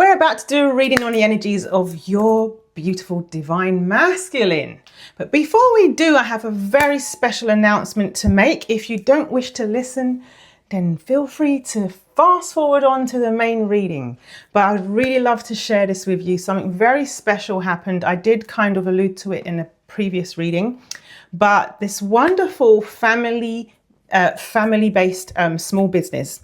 We're about to do a reading on the energies of your beautiful divine masculine. But before we do, I have a very special announcement to make. If you don't wish to listen, then feel free to fast forward on to the main reading. But I would really love to share this with you. Something very special happened. I did kind of allude to it in a previous reading, but this wonderful family-based small business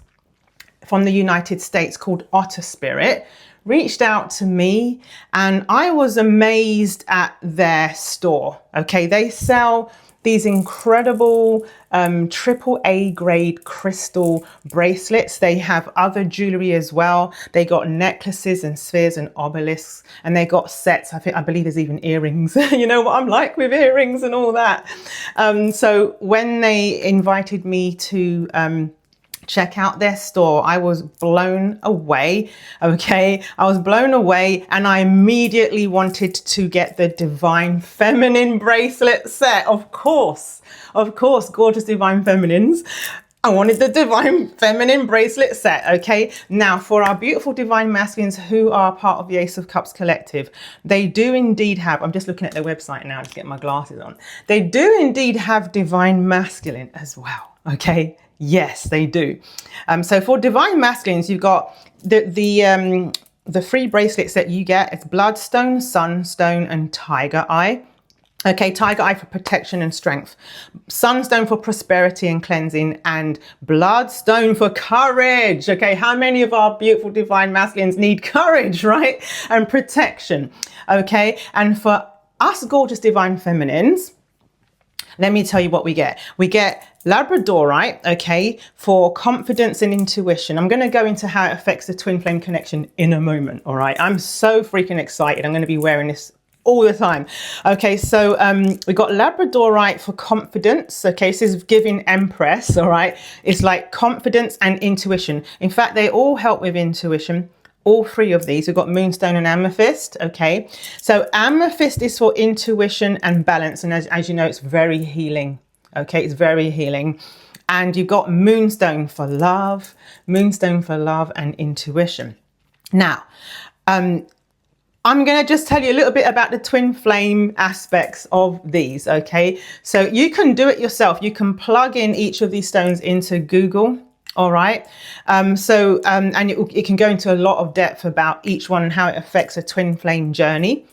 from the United States called Otter Spirit reached out to me, and I was amazed at their store. Okay, they sell these incredible AAA grade crystal bracelets. They have other jewelry as well. They got necklaces and spheres and obelisks, and they got sets. I believe there's even earrings. You know what I'm like with earrings and all that. So when they invited me to check out their store, I was blown away. Okay, I was blown away, and I immediately wanted to get the Divine Feminine Bracelet set. Of course, gorgeous Divine Feminines. I wanted the Divine Feminine Bracelet set. Okay, now for our beautiful Divine Masculines who are part of the Ace of Cups Collective, they do indeed have, I'm just looking at their website now, just getting my glasses on. They do indeed have Divine Masculine as well. Okay. Yes, they do. So for Divine Masculines, you've got the free bracelets that you get. It's Bloodstone, Sunstone, and Tiger Eye. Okay, Tiger Eye for protection and strength, Sunstone for prosperity and cleansing, and Bloodstone for courage. Okay, how many of our beautiful Divine Masculines need courage, right? And protection. Okay, and for us gorgeous Divine Feminines, let me tell you what we get. We get Labradorite, okay, for confidence and intuition. I'm going to go into how it affects the twin flame connection in a moment, all right? I'm so freaking excited. I'm going to be wearing this all the time. Okay, so we got Labradorite for confidence. Okay, this is giving Empress, all right? It's like confidence and intuition. In fact, they all help with intuition. All three of these. We've got Moonstone and Amethyst. Okay, so Amethyst is for intuition and balance, and as you know, it's very healing. Okay, it's very healing. And you've got Moonstone for love, and intuition. Now, I'm going to just tell you a little bit about the twin flame aspects of these. Okay, so you can do it yourself. You can plug in each of these stones into Google. All right. And it can go into a lot of depth about each one and how it affects a twin flame journey.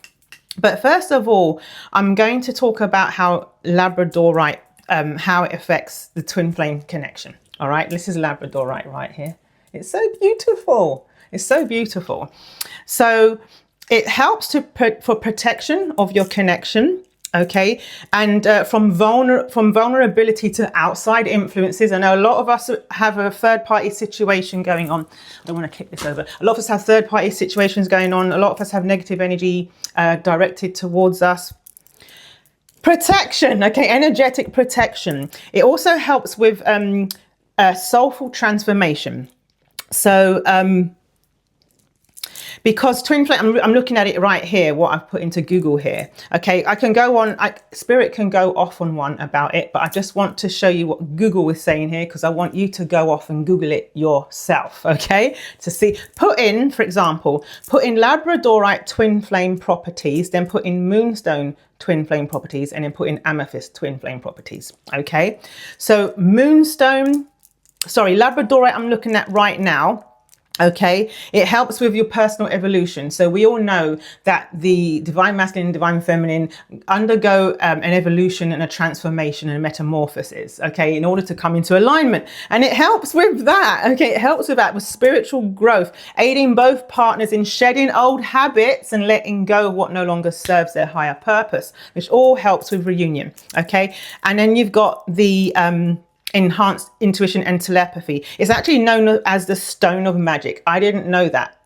But first of all, I'm going to talk about how Labradorite, how it affects the twin flame connection. All right. This is Labradorite right here. It's so beautiful. It's so beautiful. So it helps for protection of your connection. Okay, and from vulnerability to outside influences. I know a lot of us have a third-party situation going on. I don't want to kick this over. A lot of us have third-party situations going on. A lot of us have negative energy directed towards us. Protection, okay, energetic protection. It also helps with soulful transformation. So, because twin flame, I'm looking at it right here, what I've put into Google here. Okay, I can go on, Spirit can go off on one about it, but I just want to show you what Google is saying here, because I want you to go off and Google it yourself, okay? To see, put in, for example, put in Labradorite twin flame properties, then put in Moonstone twin flame properties, and then put in Amethyst twin flame properties, okay? So Labradorite I'm looking at right now. Okay, it helps with your personal evolution. So we all know that the Divine Masculine and Divine Feminine undergo an evolution and a transformation and a metamorphosis, okay, in order to come into alignment. And it helps with that, okay, it helps with that, with spiritual growth, aiding both partners in shedding old habits and letting go of what no longer serves their higher purpose, which all helps with reunion, okay. And then you've got the enhanced intuition and telepathy. It's actually known as the Stone of Magic. I didn't know that.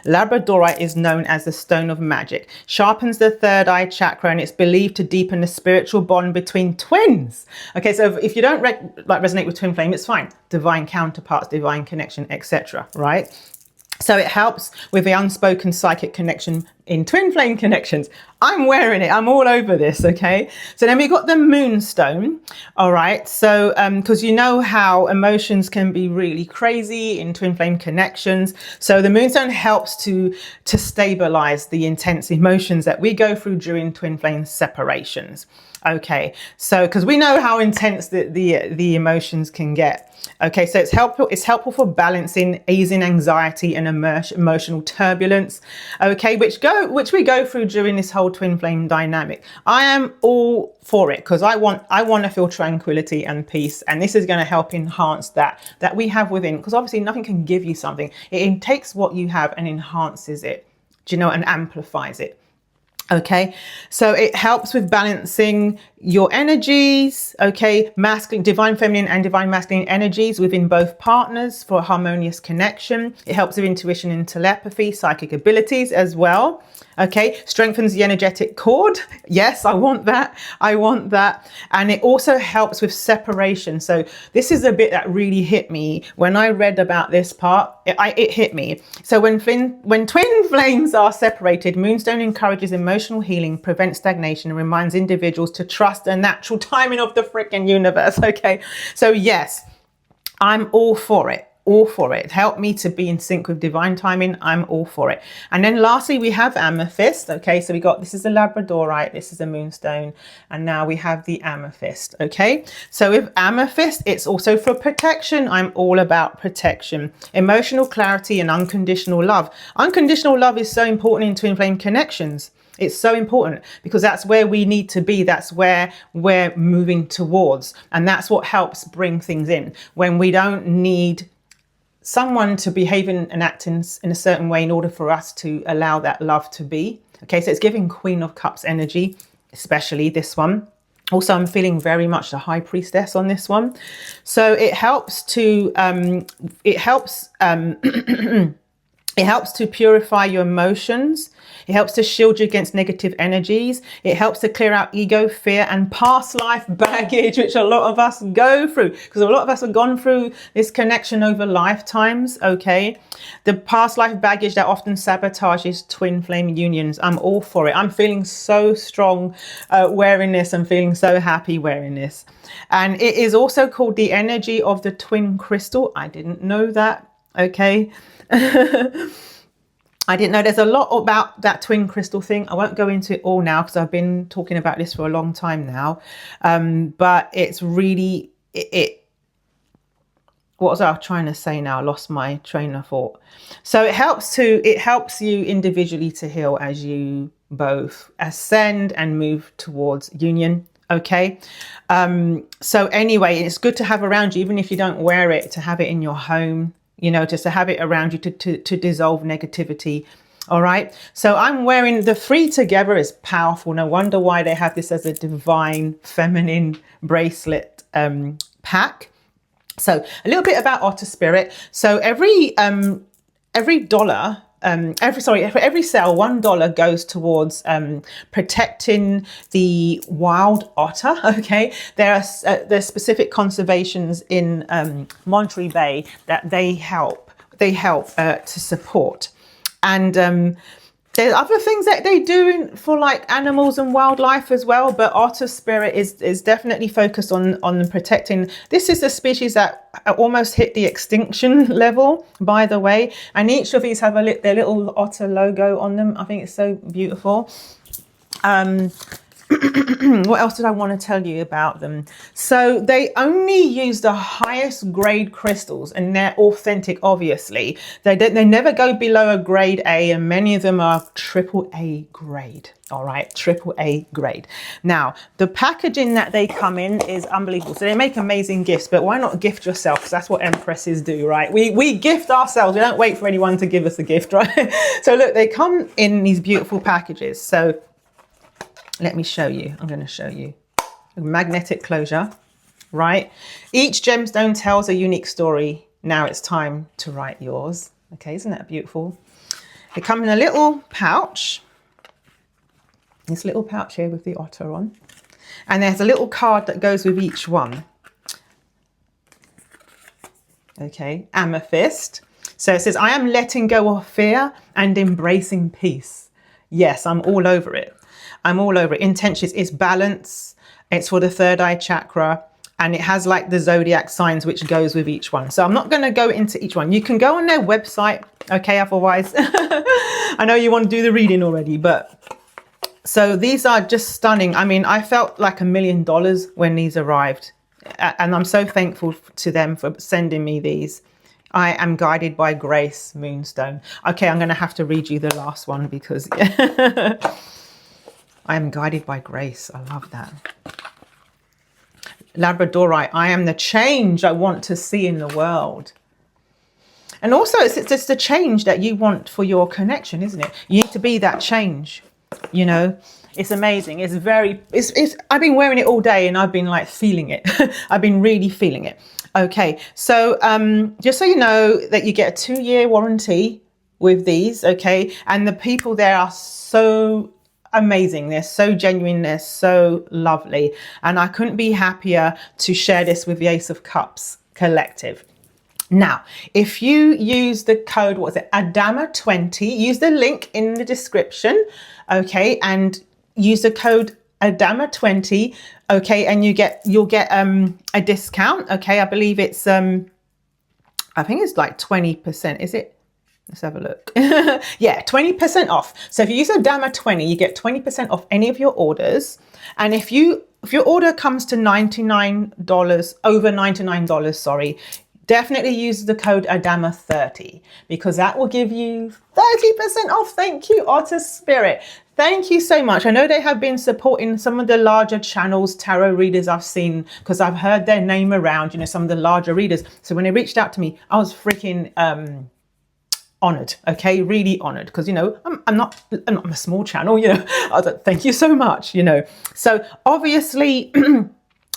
Labradorite is known as the Stone of Magic. Sharpens the third eye chakra, and it's believed to deepen the spiritual bond between twins. Okay, so if you don't resonate with twin flame, it's fine. Divine counterparts, divine connection, etc. Right? So it helps with the unspoken psychic connection in twin flame connections. I'm wearing it. I'm all over this. Okay. So then we got the moonstone. All right. So, because you know how emotions can be really crazy in twin flame connections. So the moonstone helps to stabilize the intense emotions that we go through during twin flame separations. Okay. So, because we know how intense the emotions can get. Okay, so it's helpful for balancing, easing anxiety and emotional turbulence. Okay, which we go through during this whole twin flame dynamic. I am all for it because I want to feel tranquility and peace, and this is going to help enhance that we have within. Because obviously, nothing can give you something. It takes what you have and enhances it. Do you know, and amplifies it. Okay, so it helps with balancing your energies, okay, masculine, divine feminine and divine masculine energies within both partners for a harmonious connection. It helps with intuition and telepathy, psychic abilities as well. Okay, strengthens the energetic cord. Yes, I want that. I want that. And it also helps with separation. So this is a bit that really hit me when I read about this part. It hit me. So when twin flames are separated, moonstone encourages emotional healing, prevents stagnation, and reminds individuals to trust the natural timing of the freaking universe. Okay, so yes, I'm all for it. All for it. Help me to be in sync with divine timing. I'm all for it. And then lastly, we have amethyst. Okay, so we got, this is the labradorite, this is a moonstone, and now we have the amethyst. Okay, so with amethyst, it's also for protection. I'm all about protection, emotional clarity, and unconditional love. Unconditional love is so important in twin flame connections. It's so important because that's where we need to be. That's where we're moving towards. And that's what helps bring things in when we don't need someone to behave and act in a certain way in order for us to allow that love to be. Okay, so it's giving Queen of Cups energy, especially this one. Also, I'm feeling very much the High Priestess on this one. So it helps to it helps to purify your emotions. It helps to shield you against negative energies. It helps to clear out ego, fear, and past life baggage, which a lot of us go through, because a lot of us have gone through this connection over lifetimes, okay? The past life baggage that often sabotages twin flame unions. I'm all for it. I'm feeling so strong wearing this. I'm feeling so happy wearing this. And it is also called the energy of the twin crystal. I didn't know that, okay? I didn't know. There's a lot about that twin crystal thing. I won't go into it all now because I've been talking about this for a long time now. But it's really, what was I trying to say now? I lost my train of thought. So it helps you individually to heal as you both ascend and move towards union. Okay. So anyway, it's good to have around you, even if you don't wear it, to have it in your home. You know, just to have it around you to dissolve negativity. All right. So I'm wearing the three together is powerful. No wonder why they have this as a Divine Feminine Bracelet Pack. So a little bit about Otter Spirit. So every dollar, for every sale, $1 goes towards protecting the wild otter. Okay, there's specific conservations in Monterey Bay that they help to support, and there's other things that they do for like animals and wildlife as well, but Otter Spirit is definitely focused on protecting. This is a species that almost hit the extinction level, by the way, and each of these have their little otter logo on them. I think it's so beautiful. What else did I want to tell you about them? So they only use the highest grade crystals, and they're authentic, obviously. They never go below a grade A, and many of them are AAA grade. All right, AAA grade. Now, the packaging that they come in is unbelievable. So they make amazing gifts, but why not gift yourself? Because that's what empresses do, right? We gift ourselves. We don't wait for anyone to give us a gift, right? So look, they come in these beautiful packages. So let me show you. I'm going to show you a magnetic closure, right? Each gemstone tells a unique story. Now it's time to write yours. Okay, isn't that beautiful? They come in a little pouch. This little pouch here with the otter on. And there's a little card that goes with each one. Okay, amethyst. So it says, I am letting go of fear and embracing peace. Yes, I'm all over it. I'm all over it. Intentions is balance. It's for the third eye chakra. And it has like the zodiac signs, which goes with each one. So I'm not going to go into each one. You can go on their website. Okay, otherwise, I know you want to do the reading already, but so these are just stunning. I mean, I felt like $1 million when these arrived. And I'm so thankful to them for sending me these. I am guided by grace, Moonstone. Okay, I'm going to have to read you the last one because I am guided by grace. I love that. Labradorite, I am the change I want to see in the world. And also it's just the change that you want for your connection, isn't it? You need to be that change, you know. It's amazing. It's I've been wearing it all day and I've been like feeling it. I've been really feeling it. Okay, so just so you know that you get a 2-year warranty with these, okay? And the people there are so amazing. They're so genuine. They're so lovely. And I couldn't be happier to share this with the Ace of Cups collective. Now, if you use the code, what is it, Adama 20, use the link in the description, okay, and use the code Adama 20, okay, and you'll get a discount, okay. I believe it's I think it's like 20%, is it? Let's have a look. Yeah, 20% off. So if you use Adama 20, you get 20% off any of your orders. And if your order comes to $99, over $99, sorry, definitely use the code Adama 30 because that will give you 30% off. Thank you, Otter Spirit. Thank you so much. I know they have been supporting some of the larger channels, tarot readers I've seen, because I've heard their name around, you know, some of the larger readers. So when they reached out to me, I was freaking honored, okay, really honored, because you know I'm not a small channel, you know. I was like, thank you so much, you know. So obviously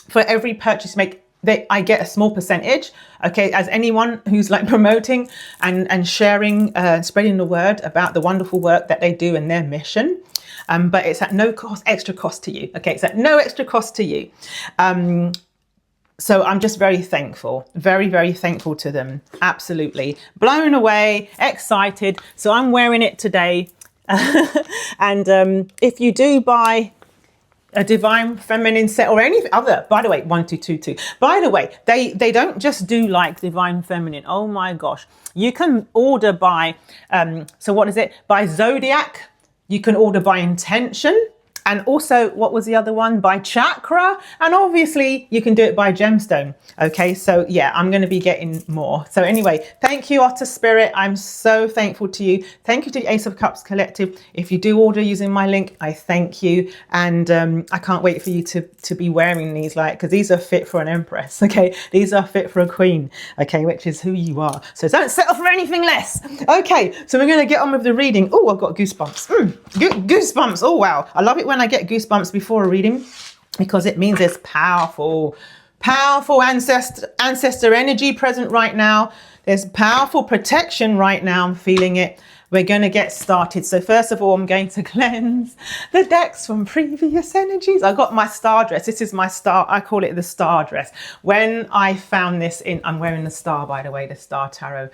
for every purchase make, I get a small percentage, okay, as anyone who's like promoting and sharing, spreading the word about the wonderful work that they do and their mission. But it's at no cost, extra cost to you, okay? It's at no extra cost to you. So I'm just very thankful, very, very thankful to them. Absolutely. Blown away, excited. So I'm wearing it today. And if you do buy a Divine Feminine set or any other, by the way, 1222. By the way, they don't just do like Divine Feminine. Oh my gosh. You can order by, so what is it? By Zodiac. You can order by intention. And also, what was the other one? By chakra. And obviously, you can do it by gemstone. Okay, so yeah, I'm going to be getting more. So anyway, thank you, Otter Spirit. I'm so thankful to you. Thank you to the Ace of Cups Collective. If you do order using my link, I thank you. And I can't wait for you to be wearing these, like, because these are fit for an empress. Okay, these are fit for a queen. Okay, which is who you are. So don't settle for anything less. Okay, so we're going to get on with the reading. Oh, I've got goosebumps. Goosebumps. Oh, wow. I love it when I get goosebumps before a reading because it means there's powerful ancestor energy present right now. There's powerful protection right now. I'm feeling it. We're going to get started. So first of all, I'm going to cleanse the decks from previous energies. I got my star dress. This is my star. I call it the star dress. When I found this I'm wearing the star, by the way, the star tarot.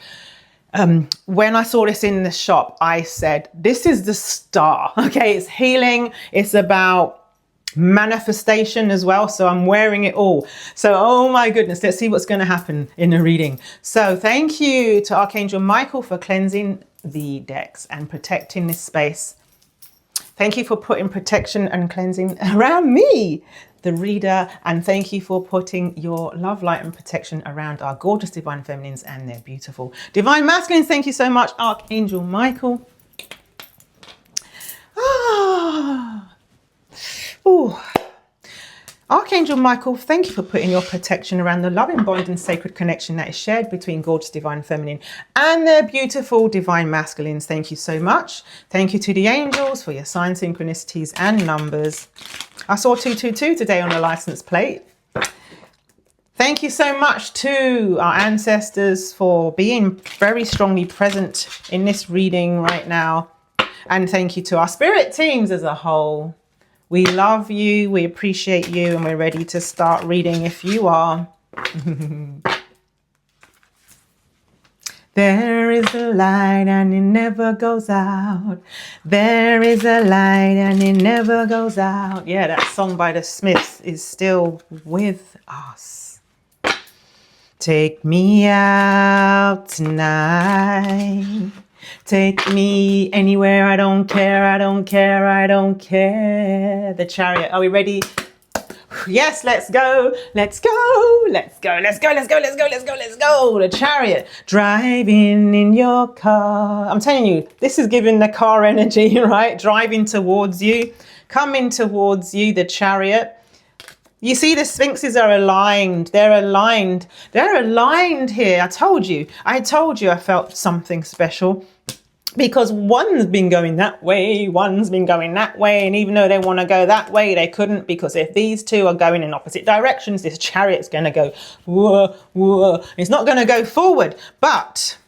When I saw this in the shop, I said, this is the star. Okay, it's healing. It's about manifestation as well. So I'm wearing it all. So, oh my goodness, let's see what's going to happen in the reading. So thank you to Archangel Michael for cleansing the decks and protecting this space. Thank you for putting protection and cleansing around me, the reader, and thank you for putting your love, light and protection around our gorgeous Divine Feminines and their beautiful Divine Masculines. Thank you so much, Archangel Michael. Archangel Michael, thank you for putting your protection around the loving bond and sacred connection that is shared between gorgeous Divine Feminine and their beautiful Divine Masculines. Thank you so much. Thank you to the angels for your sign synchronicities and numbers. I saw 222 today on a license plate. Thank you so much to our ancestors for being very strongly present in this reading right now. And thank you to our spirit teams as a whole. We love you, we appreciate you, and we're ready to start reading if you are. There is a light and it never goes out. There is a light and it never goes out. Yeah, that song by the Smiths is still with us. Take me out tonight. Take me anywhere. I don't care. I don't care. I don't care. The Chariot. Are we ready? Yes, let's go. Let's go. Let's go. Let's go. Let's go. Let's go. Let's go. Let's go. The Chariot. Driving in your car. I'm telling you, this is giving the car energy, right? Driving towards you. Coming towards you, the Chariot. You see, the Sphinxes are aligned. They're aligned. They're aligned here. I told you I felt something special. Because one's been going that way, one's been going that way, and even though they want to go that way, they couldn't, because if these two are going in opposite directions, this Chariot's going to go, whoa, whoa. It's not going to go forward, but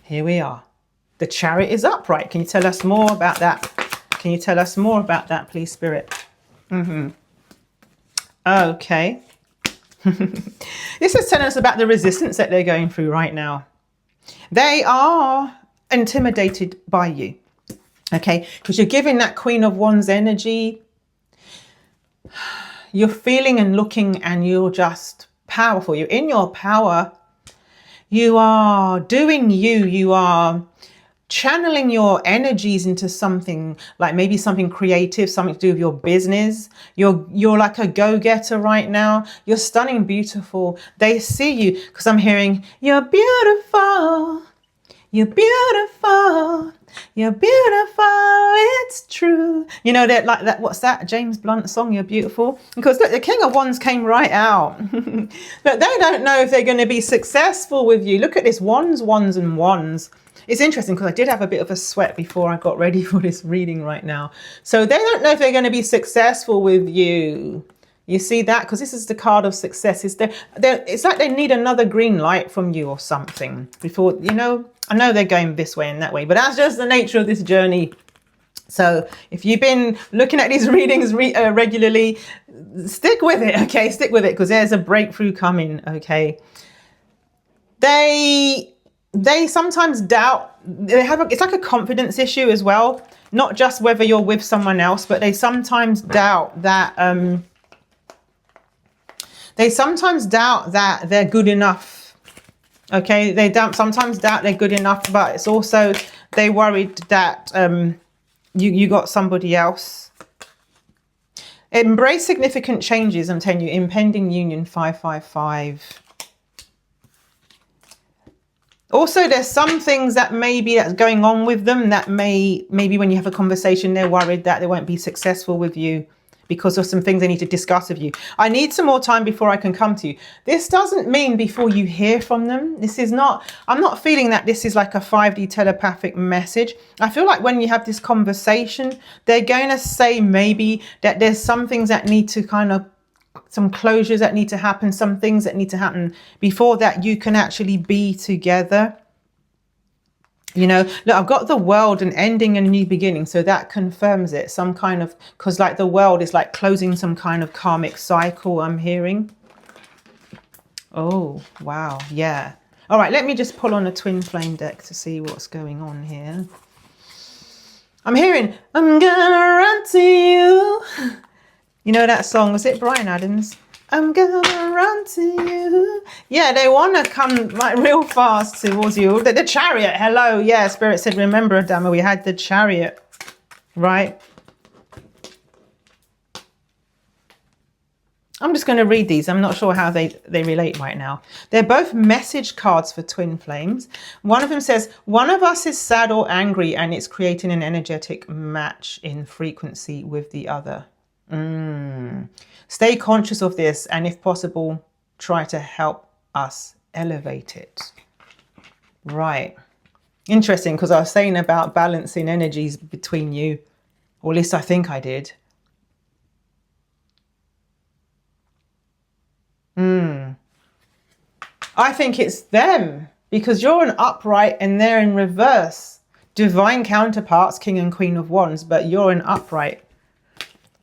here we are. The Chariot is upright. Can you tell us more about that? Can you tell us more about that, please, Spirit? Okay. This is telling us about the resistance that they're going through right now. They are intimidated by you, okay? Because you're giving that Queen of Wands energy. You're feeling and looking and you're just powerful. You're in your power. You are doing you. You are channeling your energies into something like maybe something creative, something to do with your business. You're like a go-getter right now. You're stunning, beautiful. They see you because I'm hearing, you're beautiful. You're beautiful. You're beautiful. It's true. You know that, like that. What's that James Blunt song? You're beautiful. Because look, the King of Wands came right out. But they don't know if they're going to be successful with you. Look at this, wands, wands, and wands. It's interesting because I did have a bit of a sweat before I got ready for this reading right now. So they don't know if they're going to be successful with you. You see that? Because this is the card of success. It's like they need another green light from you or something before, you know. I know they're going this way and that way, but that's just the nature of this journey. So if you've been looking at these readings regularly, stick with it, okay? Stick with it because there's a breakthrough coming, okay? They sometimes doubt. It's like a confidence issue as well. Not just whether you're with someone else, but they sometimes doubt that they're good enough. Okay, they sometimes doubt they're good enough, but it's also they worried that you got somebody else. Embrace significant changes. I'm telling you, impending union 555. Also, there's some things that maybe that's going on with them that maybe when you have a conversation, they're worried that they won't be successful with you because of some things they need to discuss with you. I need some more time before I can come to you. This doesn't mean before you hear from them. This is not, I'm not feeling that this is like a 5D telepathic message. I feel like when you have this conversation, they're going to say maybe that there's some things that need to kind of, some closures that need to happen, some things that need to happen before that you can actually be together. You know, look, I've got the World, an ending and a new beginning. So that confirms it. Some kind of, because like the World is like closing some kind of karmic cycle, I'm hearing. Oh, wow. Yeah. All right. Let me just pull on a Twin Flame deck to see what's going on here. I'm hearing, I'm gonna run to you. You know that song? Was it Bryan Adams? I'm gonna run to you. Yeah, they want to come like real fast towards you. The Chariot, hello. Yeah, Spirit said, remember, Adama, we had the Chariot, right? I'm just going to read these. I'm not sure how they relate right now. They're both message cards for twin flames. One of them says, one of us is sad or angry and it's creating an energetic match in frequency with the other. Stay conscious of this and if possible, try to help us elevate it. Right. Interesting, because I was saying about balancing energies between you, or at least I think I did. I think it's them because you're an upright and they're in reverse. Divine counterparts, King and Queen of Wands, but you're an upright.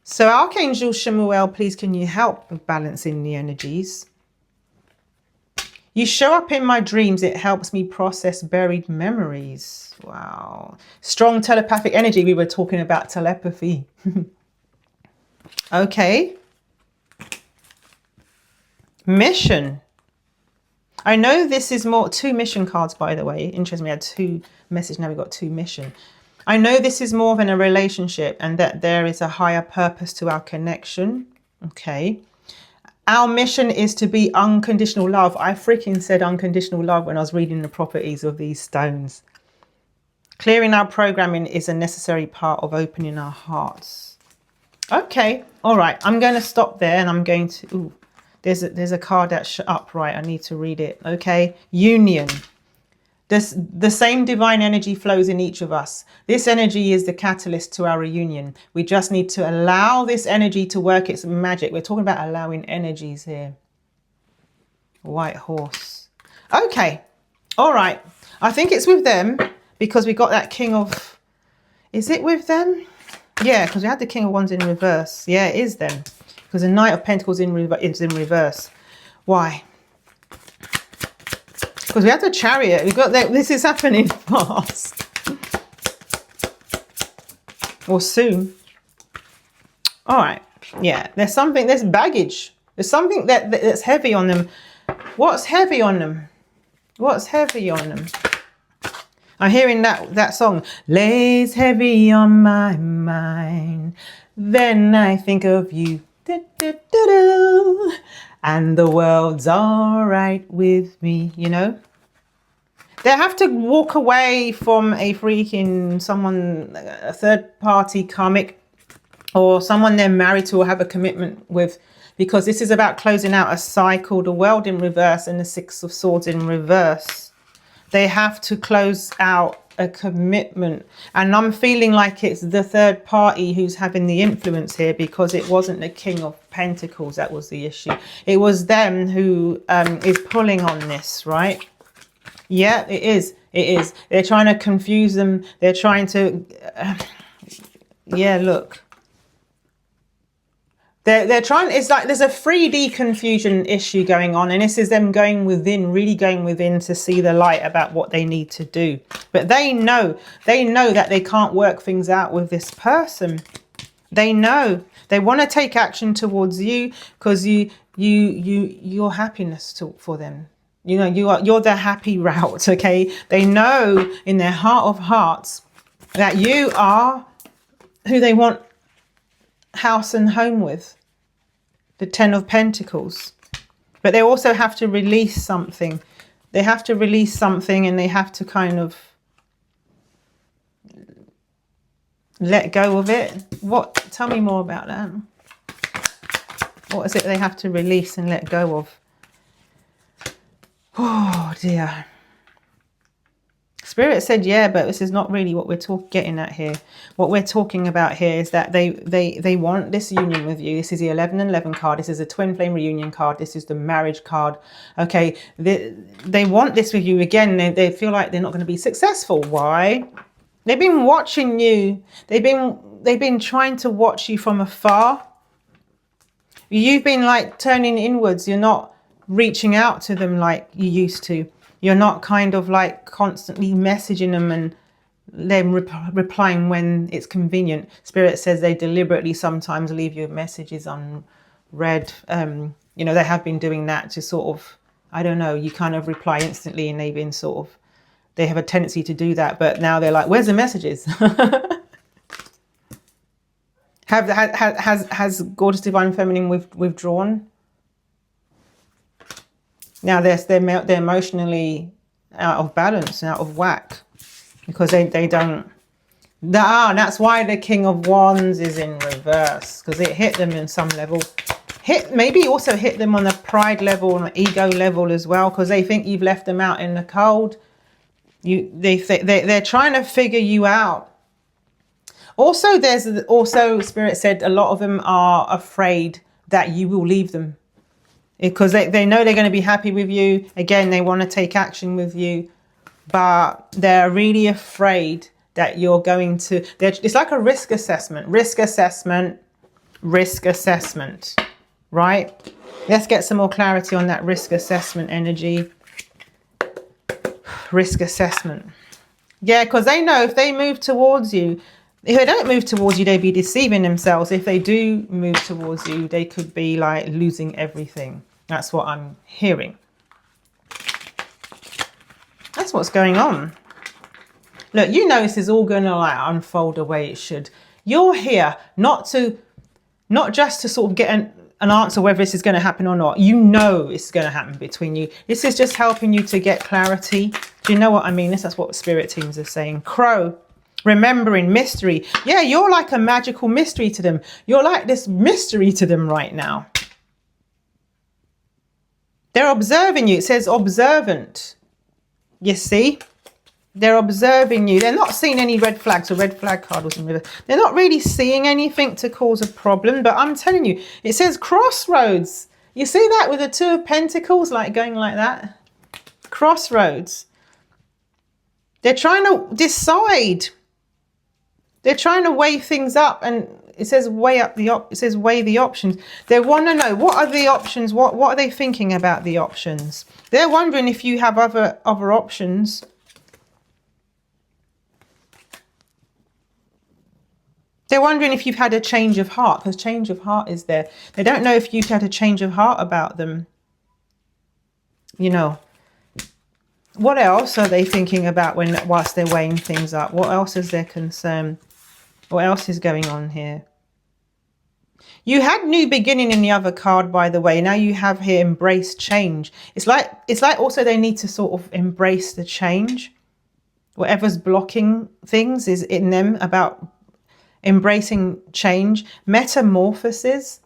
So Archangel Shemuel, please can you help with balancing the energies? You show up in my dreams. It helps me process buried memories. Wow. Strong telepathic energy. We were talking about telepathy. Okay. Mission. I know this is more, 2 mission cards, by the way. Interesting, we had 2 message, now we've got 2 mission. I know this is more than a relationship and that there is a higher purpose to our connection. Okay. Our mission is to be unconditional love. I freaking said unconditional love when I was reading the properties of these stones. Clearing our programming is a necessary part of opening our hearts. Okay. All right. I'm going to stop there and I'm going to... Ooh, there's a card that's upright. I need to read it. Okay. Union. The same divine energy flows in each of us. This energy is the catalyst to our reunion. We just need to allow this energy to work its magic. We're talking about allowing energies here. White horse. Okay. All right. I think it's with them because we got that king of... Is it with them? Yeah, because we had the king of wands in reverse. Yeah, it is them. Because the knight of pentacles is in reverse. Why? Because we had the chariot. We've got that. This is happening fast. Or soon. All right. Yeah. There's something. There's baggage. There's something that's heavy on them. What's heavy on them? What's heavy on them? I'm hearing that song. Lays heavy on my mind. Then I think of you. And the world's all right with me, you know. They have to walk away from a freaking a third party karmic or someone they're married to or have a commitment with, because this is about closing out a cycle, the world in reverse and the 6 of swords in reverse. They have to close out a commitment, and I'm feeling like it's the third party who's having the influence here, because it wasn't the king of pentacles that was the issue. It was them who is pulling on this, right? Yeah, it is. It is. They're trying to confuse them. They're trying to yeah, look, they're trying. It's like there's a 3D confusion issue going on, and this is them going within, really going within to see the light about what they need to do. But they know that they can't work things out with this person. They know they want to take action towards you because your happiness for them. You know, you're the happy route. Okay, they know in their heart of hearts that you are who they want house and home with, the 10 of Pentacles. But they also have to release something. They have to release something, and they have to kind of let go of it. What? Tell me more about that. What is it they have to release and let go of? Oh dear. Spirit said, yeah, but this is not really what we're getting at here. What we're talking about here is that they want this union with you. This is the 11 and 11 card. This is a twin flame reunion card. This is the marriage card. Okay, they want this with you. Again, they feel like they're not going to be successful. Why? They've been watching you. They've been trying to watch you from afar. You've been like turning inwards. You're not reaching out to them like you used to. You're not kind of like constantly messaging them and them replying when it's convenient. Spirit says they deliberately sometimes leave your messages unread. You know, they have been doing that to sort of, I don't know, you kind of reply instantly, and they've been sort of, they have a tendency to do that. But now they're like, where's the messages? Has Gorgeous Divine Feminine withdrawn? Now they're emotionally out of balance, out of whack, because they don't. That's why the King of Wands is in reverse, because it hit them in some level. Maybe also hit them on a pride level, on an ego level as well, because they think you've left them out in the cold. They're trying to figure you out. Also, Spirit said a lot of them are afraid that you will leave them, because they know they're going to be happy with you. Again, they want to take action with you, but they're really afraid that you're going to... It's like a risk assessment, right? Let's get some more clarity on that risk assessment energy. risk assessment. Yeah, because they know if they move towards you, if they don't move towards you, they'd be deceiving themselves. If they do move towards you, they could be like losing everything. That's what I'm hearing. That's what's going on. Look, you know this is all going to like unfold the way it should. You're here not just to sort of get an answer whether this is going to happen or not. You know it's going to happen between you. This is just helping you to get clarity. Do you know what I mean? That's what spirit teams are saying. Crow, remembering mystery. Yeah, you're like a magical mystery to them. You're like this mystery to them right now. They're observing you. It says observant. You see? They're observing you. They're not seeing any red flags. A red flag card was in reverse. They're not really seeing anything to cause a problem. But I'm telling you, it says crossroads. You see that with the Two of Pentacles, like going like that? Crossroads. They're trying to decide. They're trying to weigh things up, and it says weigh the options. They want to know, what are the options? What are they thinking about the options? They're wondering if you have other options. They're wondering if you've had a change of heart, because change of heart is there. They don't know if you've had a change of heart about them. You know, what else are they thinking about whilst they're weighing things up? What else is their concern? What else is going on here? You had new beginning in the other card, by the way. Now you have here embrace change. It's like also they need to sort of embrace the change. Whatever's blocking things is in them about embracing change, metamorphosis.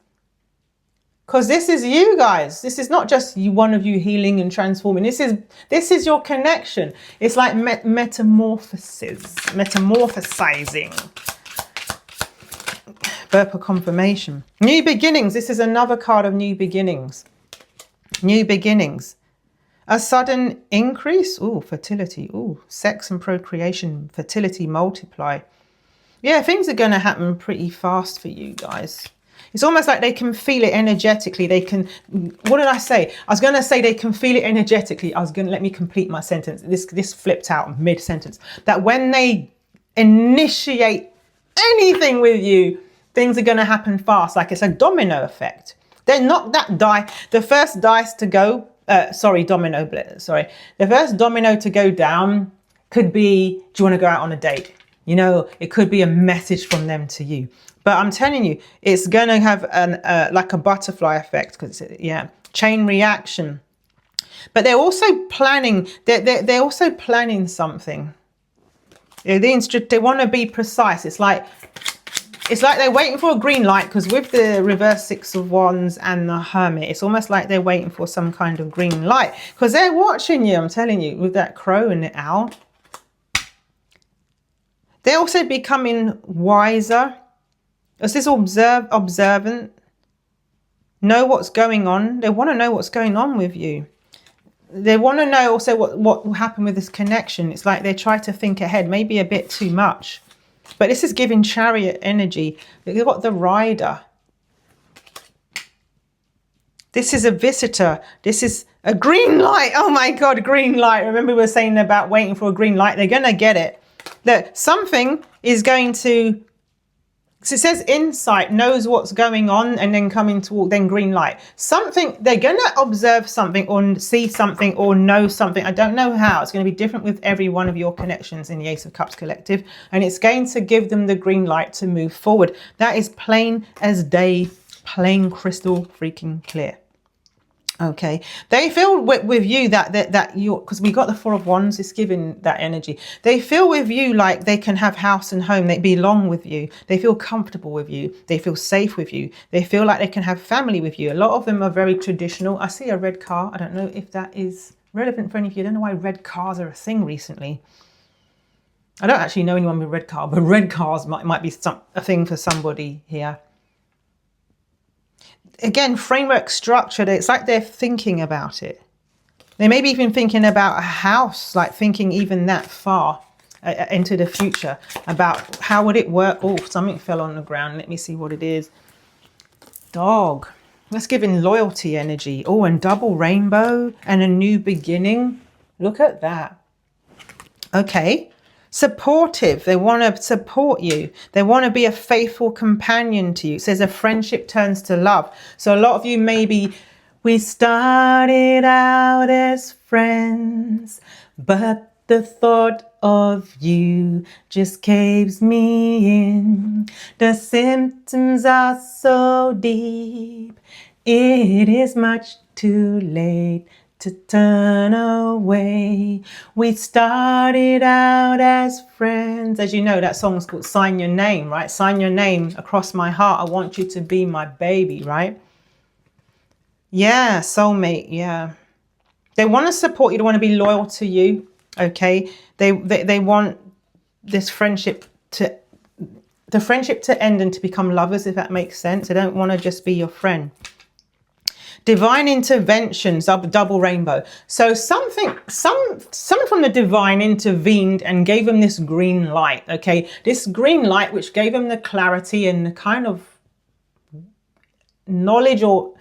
Because this is you guys. This is not just one of you healing and transforming. This is your connection. It's like metamorphosis, metamorphosizing. Verbal confirmation. New beginnings. This is another card of new beginnings. New beginnings. A sudden increase. Ooh, fertility. Ooh, sex and procreation. Fertility multiply. Yeah, things are going to happen pretty fast for you guys. It's almost like they can feel it energetically. They can, what did I say? I was going to say they can feel it energetically. Let me complete my sentence. This flipped out mid-sentence. That when they initiate anything with you, things are going to happen fast. Like it's a domino effect. They're not that the first dice to go, the first domino to go down could be, do you want to go out on a date? You know, it could be a message from them to you. But I'm telling you, it's going to have like a butterfly effect, because chain reaction. But they're also planning. They're also planning something. They want to be precise. It's like they're waiting for a green light, because with the reverse Six of Wands and the Hermit, it's almost like they're waiting for some kind of green light, because they're watching you. I'm telling you, with that crow and the owl. They're also becoming wiser. As this observant, know what's going on. They want to know what's going on with you. They want to know also what will happen with this connection. It's like they try to think ahead, maybe a bit too much. But this is giving Chariot energy. You've got the Rider. This is a visitor. This is a green light. Oh my God, green light. Remember we were saying about waiting for a green light. They're going to get it. That something is going to, so it says insight, knows what's going on, and then coming toward, then green light. Something, they're going to observe something or see something or know something. I don't know how. It's going to be different with every one of your connections in the Ace of Cups collective. And it's going to give them the green light to move forward. That is plain as day, plain crystal freaking clear. Okay, they feel with you that you're, because we got the Four of Wands, it's giving that energy. They feel with you like they can have house and home. They belong with you. They feel comfortable with you. They feel safe with you. They feel like they can have family with you. A lot of them are very traditional. I see a red car. I don't know if that is relevant for any of you. I don't know why red cars are a thing recently. I don't actually know anyone with red car, but red cars might be a thing for somebody here. Again, framework structured. It's like they're thinking about it. They may be even thinking about a house, like thinking even that far into the future about how would it work. Oh, something fell on the ground. Let me see what it is. Dog. That's giving loyalty energy. Oh, and double rainbow and a new beginning. Look at that. Okay. Supportive. They want to support you. They want to be a faithful companion to you. It says a friendship turns to love. So a lot of you maybe, we started out as friends, but the thought of you just caves me in. The symptoms are so deep. It is much too late to turn away. We started out as friends. As you know, that song's called Sign Your Name, right? Sign your name across my heart. I want you to be my baby, right? Yeah, soulmate, yeah. They want to support you. They want to be loyal to you, okay? They want this friendship to, the friendship to end and to become lovers, if that makes sense. They don't want to just be your friend. Divine interventions, double rainbow. So something from the divine intervened and gave them this green light, okay? This green light which gave them the clarity and the kind of knowledge or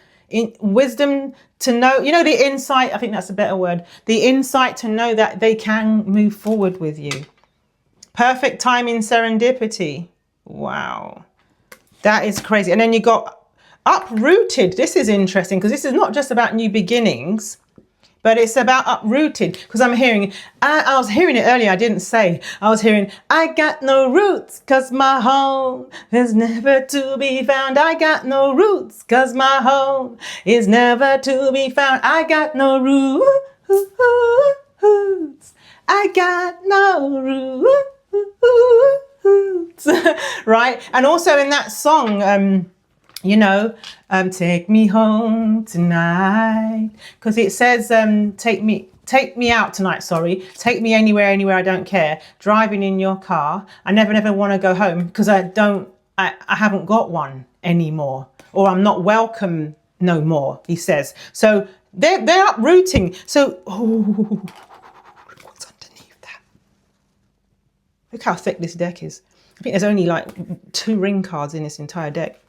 wisdom to know, you know, the insight, I think that's a better word, the insight to know that they can move forward with you. Perfect timing, serendipity. Wow. That is crazy. And then you got uprooted. This is interesting because this is not just about new beginnings, but it's about uprooted. Because I'm hearing, I was hearing it earlier, I didn't say. I was hearing, I got no roots because my home is never to be found. I got no roots because my home is never to be found. I got no roots. I got no roots. Right? And also in that song, you know, take me home tonight, because it says take me out tonight, sorry, take me anywhere I don't care, driving in your car. I never want to go home because I haven't got one anymore, or I'm not welcome no more, he says. So they're uprooting. So what's underneath that? Look how thick this deck is. I think there's only like 2 ring cards in this entire deck.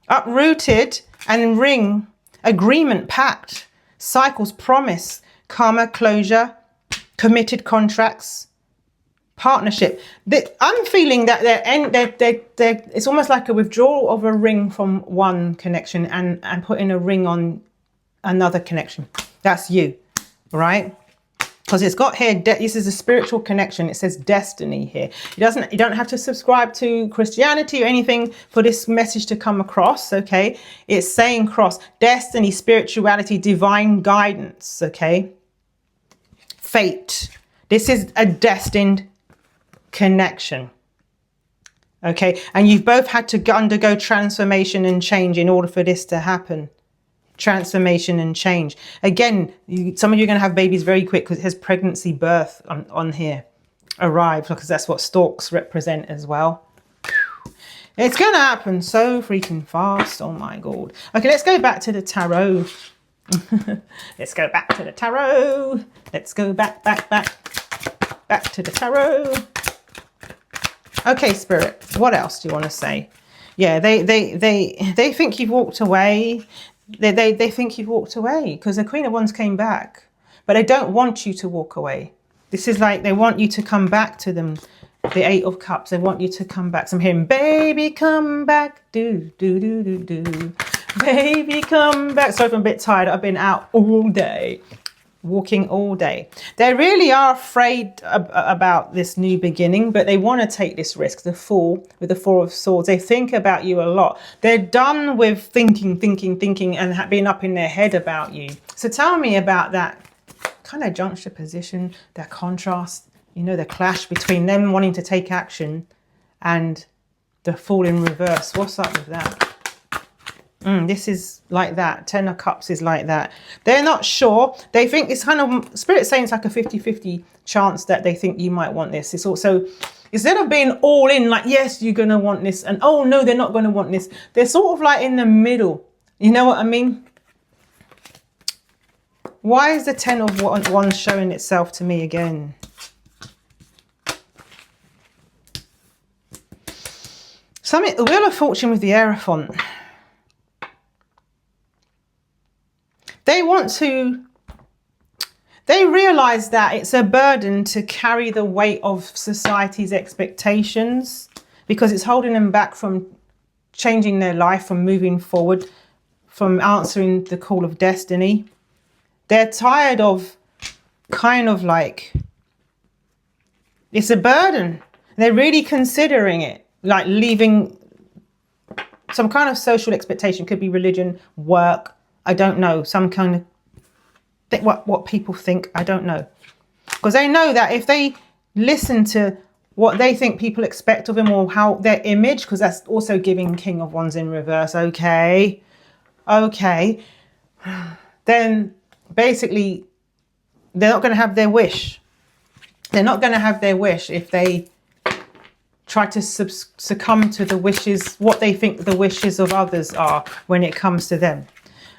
Uprooted and ring, agreement, pact, cycles, promise, karma, closure, committed contracts, partnership. I'm feeling that it's almost like a withdrawal of a ring from one connection and putting a ring on another connection. That's you, right? Because it's got here, this is a spiritual connection. It says destiny here. You don't have to subscribe to Christianity or anything for this message to come across, okay? It's saying cross, destiny, spirituality, divine guidance, okay? Fate. This is a destined connection, okay? And you've both had to undergo transformation and change in order for this to happen. Transformation and change. Again, some of you are going to have babies very quick because it has pregnancy, birth on here. Arrive, because that's what storks represent as well. It's going to happen so freaking fast. Oh my God. Okay, let's go back to the tarot. Let's go back to the tarot. Let's go back to the tarot. Okay, Spirit, what else do you want to say? Yeah, they think you've walked away. They think you've walked away because the Queen of Wands came back, but they don't want you to walk away. This is like they want you to come back to them. The 8 of Cups, they want you to come back. So I'm hearing, baby, come back. Do, do, do, do, do. Baby, come back. Sorry if I'm a bit tired. I've been out all day, walking all day. They really are afraid about this new beginning, but they want to take this risk. The Fool with the 4 of Swords, they think about you a lot. They're done with thinking and being up in their head about you. So tell me about that kind of juxtaposition, that contrast, you know, the clash between them wanting to take action and the Fool in reverse. What's up with that? This is like that. 10 of Cups is like that. They're not sure. They think it's kind of, Spirit's saying it's like a 50-50 chance that they think you might want this. It's also, instead of being all in, like, yes, you're going to want this, and oh no, they're not going to want this. They're sort of like in the middle. You know what I mean? Why is the 10 of Wands showing itself to me again? The Wheel of Fortune with the Hierophant. They want to They realize that it's a burden to carry the weight of society's expectations, because it's holding them back from changing their life, from moving forward, from answering the call of destiny. They're tired of kind of like, it's a burden. They're really considering it, like leaving some kind of social expectation. Could be religion, work, I don't know, some kind of what people think, I don't know. Because they know that if they listen to what they think people expect of them, or how their image, because that's also giving King of Wands in reverse, okay, then basically they're not going to have their wish. They're not going to have their wish if they try to succumb to the wishes, what they think the wishes of others are when it comes to them.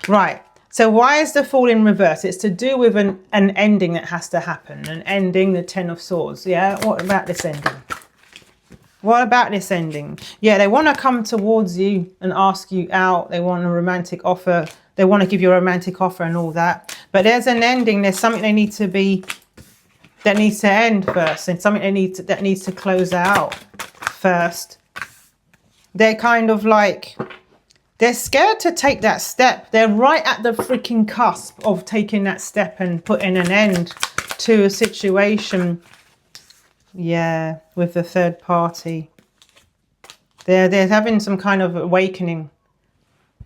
Right. So why is the Fool in reverse? It's to do with an ending that has to happen. An ending, the Ten of Swords. Yeah, what about this ending? What about this ending? Yeah, they want to come towards you and ask you out. They want a romantic offer. They want to give you a romantic offer and all that. But there's an ending. There's something they need to be, that needs to end first. And something that needs to close out first. They're kind of like, they're scared to take that step. They're right at the freaking cusp of taking that step and putting an end to a situation. Yeah, with the third party. They're having some kind of awakening.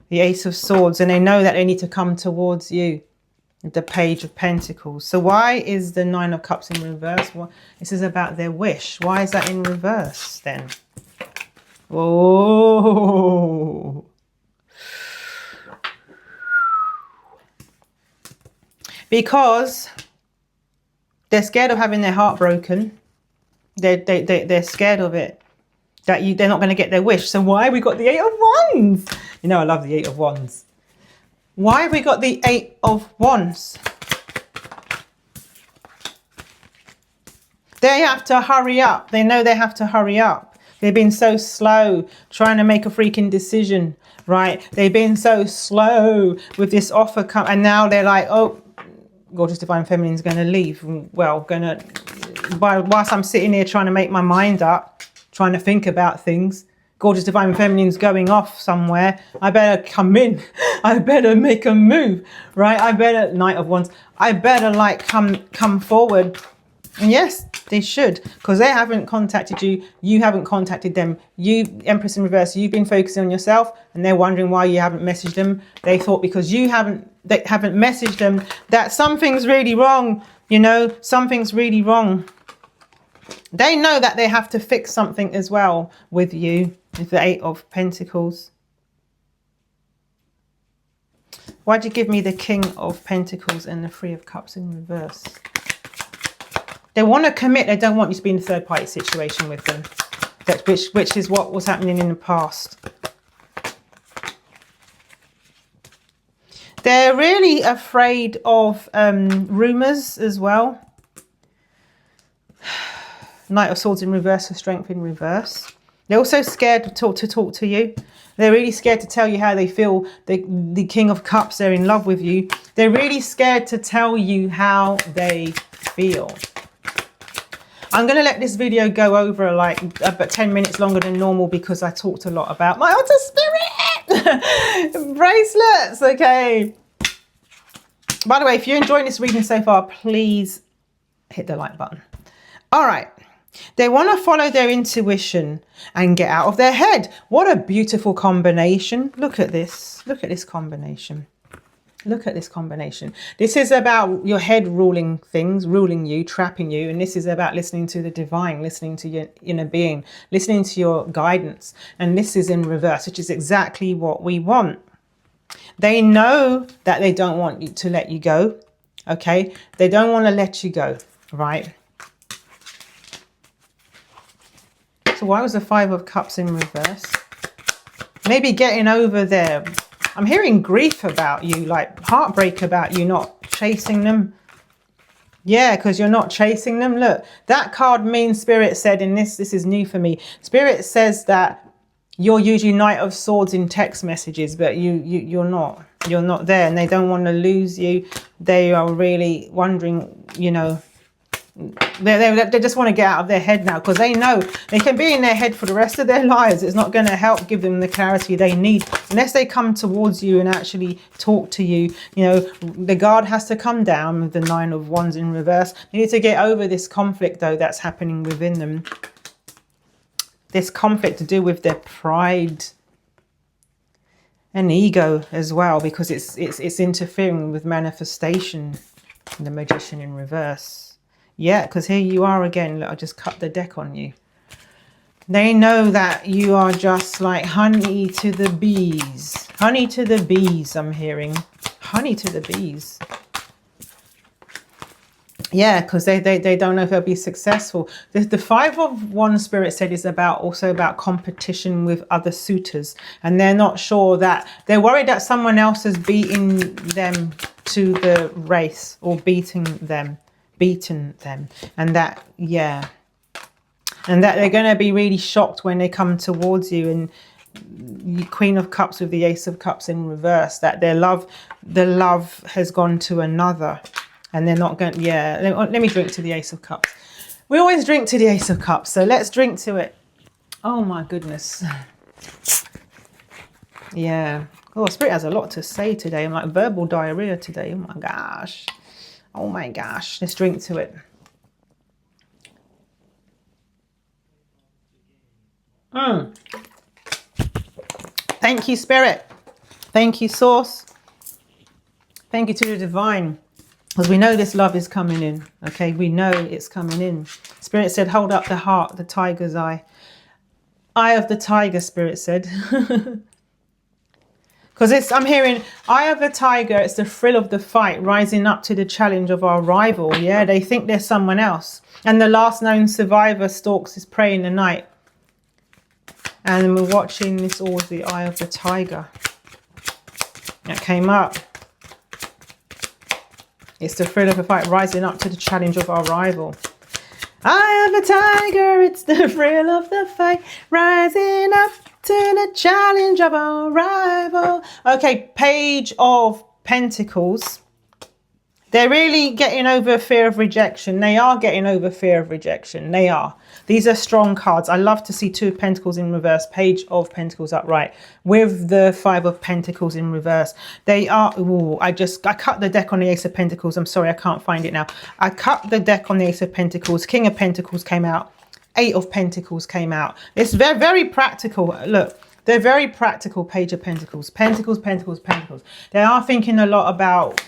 The Ace of Swords. And they know that they need to come towards you. The Page of Pentacles. So why is the Nine of Cups in reverse? Well, this is about their wish. Why is that in reverse then? Oh. Because they're scared of having their heart broken. They're scared of it. That they're not going to get their wish. So why have we got the Eight of Wands? You know I love the Eight of Wands. Why have we got the Eight of Wands? They have to hurry up. They know they have to hurry up. They've been so slow trying to make a freaking decision, right? They've been so slow with this offer come, and now they're like, oh, Gorgeous Divine Feminine's going to leave. Well, whilst I'm sitting here trying to make my mind up, trying to think about things, Gorgeous Divine Feminine's going off somewhere. I better come in. I better make a move, right? I better, Knight of Wands, I better like come forward. And yes, they should, because they haven't contacted you. You haven't contacted them. You, Empress in reverse, you've been focusing on yourself, and they're wondering why you haven't messaged them. They thought because they haven't messaged them that something's really wrong. You know, something's really wrong. They know that they have to fix something as well with you, with the Eight of Pentacles. Why'd you give me the King of Pentacles and the Three of Cups in reverse? They want to commit. They don't want you to be in a third party situation with them. Which is what was happening in the past. They're really afraid of rumours as well. Knight of Swords in reverse for Strength in reverse. They're also scared to talk to you. They're really scared to tell you how they feel. The King of Cups, they're in love with you. They're really scared to tell you how they feel. I'm going to let this video go over like about 10 minutes longer than normal because I talked a lot about my outer spirit bracelets. Okay. By the way, if you're enjoying this reading so far, please hit the like button. All right. They want to follow their intuition and get out of their head. What a beautiful combination. Look at this. Look at this combination. Look at this combination. This is about your head ruling things, ruling you, trapping you. And this is about listening to the divine, listening to your inner being, listening to your guidance. And this is in reverse, which is exactly what we want. They know that they don't want you to let you go. Okay. They don't want to let you go. Right. So why was the Five of Cups in reverse? Maybe getting over there. I'm hearing grief about you, like heartbreak about you not chasing them. Yeah, because you're not chasing them. Look, that card means, Spirit said in this is new for me. Spirit says that you're usually Knight of Swords in text messages, but you're not. You're not there, and they don't want to lose you. They are really wondering, you know, they just want to get out of their head now, because they know they can be in their head for the rest of their lives. It's not going to help give them the clarity they need unless they come towards you and actually talk to you. You know, the guard has to come down with the 9 of Wands in reverse. They need to get over this conflict, though, that's happening within them. This conflict to do with their pride and ego as well, because it's interfering with manifestation. The Magician in reverse. Yeah, because here you are again. Look, I just cut the deck on you. They know that you are just like honey to the bees. Honey to the bees, I'm hearing. Honey to the bees. Yeah, because they don't know if they'll be successful. The 5 of Wands, Spirit said, is also about competition with other suitors. And they're not sure that, they're worried that someone else has beaten them to the race, or beaten them. And that, yeah. And that they're going to be really shocked when they come towards you. And Queen of Cups with the Ace of Cups in reverse, that the love has gone to another. And they're not going, yeah, let me drink to the Ace of Cups. We always drink to the Ace of Cups, so let's drink to it. Oh my goodness. Yeah. Oh, Spirit has a lot to say today. I'm like verbal diarrhea today. Oh my gosh. Oh my gosh. Let's drink to it. Thank you, Spirit. Thank you, Source. Thank you to the Divine. Because we know this love is coming in. Okay, we know it's coming in. Spirit said, hold up the heart, the tiger's eye. Eye of the tiger, Spirit said. Because I'm hearing eye of the tiger, it's the thrill of the fight, rising up to the challenge of our rival. Yeah, they think there's someone else. And the last known survivor stalks his prey in the night. And we're watching this all with the eye of the tiger. That came up. It's the thrill of the fight, rising up to the challenge of our rival. Eye of the tiger, it's the thrill of the fight, rising up to the challenge of our rival. Okay, Page of Pentacles. They're really getting over fear of rejection. They are getting over fear of rejection. They are. These are strong cards. I love to see 2 of Pentacles in reverse, Page of Pentacles upright, with the 5 of Pentacles in reverse. They are, ooh, I cut the deck on the Ace of Pentacles. I'm sorry, I can't find it now. I cut the deck on the Ace of Pentacles. King of Pentacles came out. 8 of Pentacles came out. It's very, very practical. Look, they're very practical, Page of Pentacles. Pentacles, Pentacles, Pentacles. They are thinking a lot about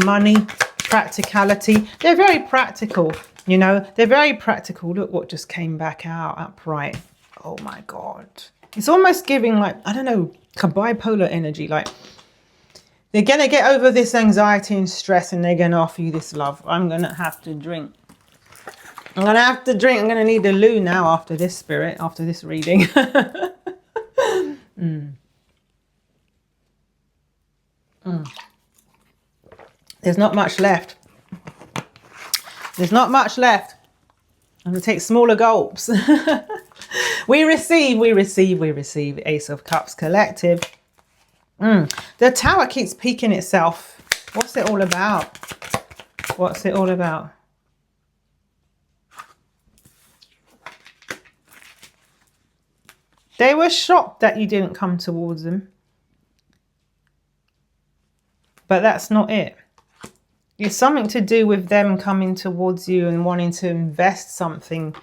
money, practicality. They're very practical, you know. They're very practical. Look what just came back out upright. Oh my God. It's almost giving like, I don't know, bipolar energy. Like they're going to get over this anxiety and stress, and they're going to offer you this love. I'm going to have to drink. I'm going to have to drink. I'm going to need a loo now after this, Spirit, after this reading. There's not much left. There's not much left. I'm going to take smaller gulps. We receive. Ace of Cups collective. The Tower keeps peeking itself. What's it all about? What's it all about? They were shocked that you didn't come towards them. But that's not it. It's something to do with them coming towards you and wanting to invest something.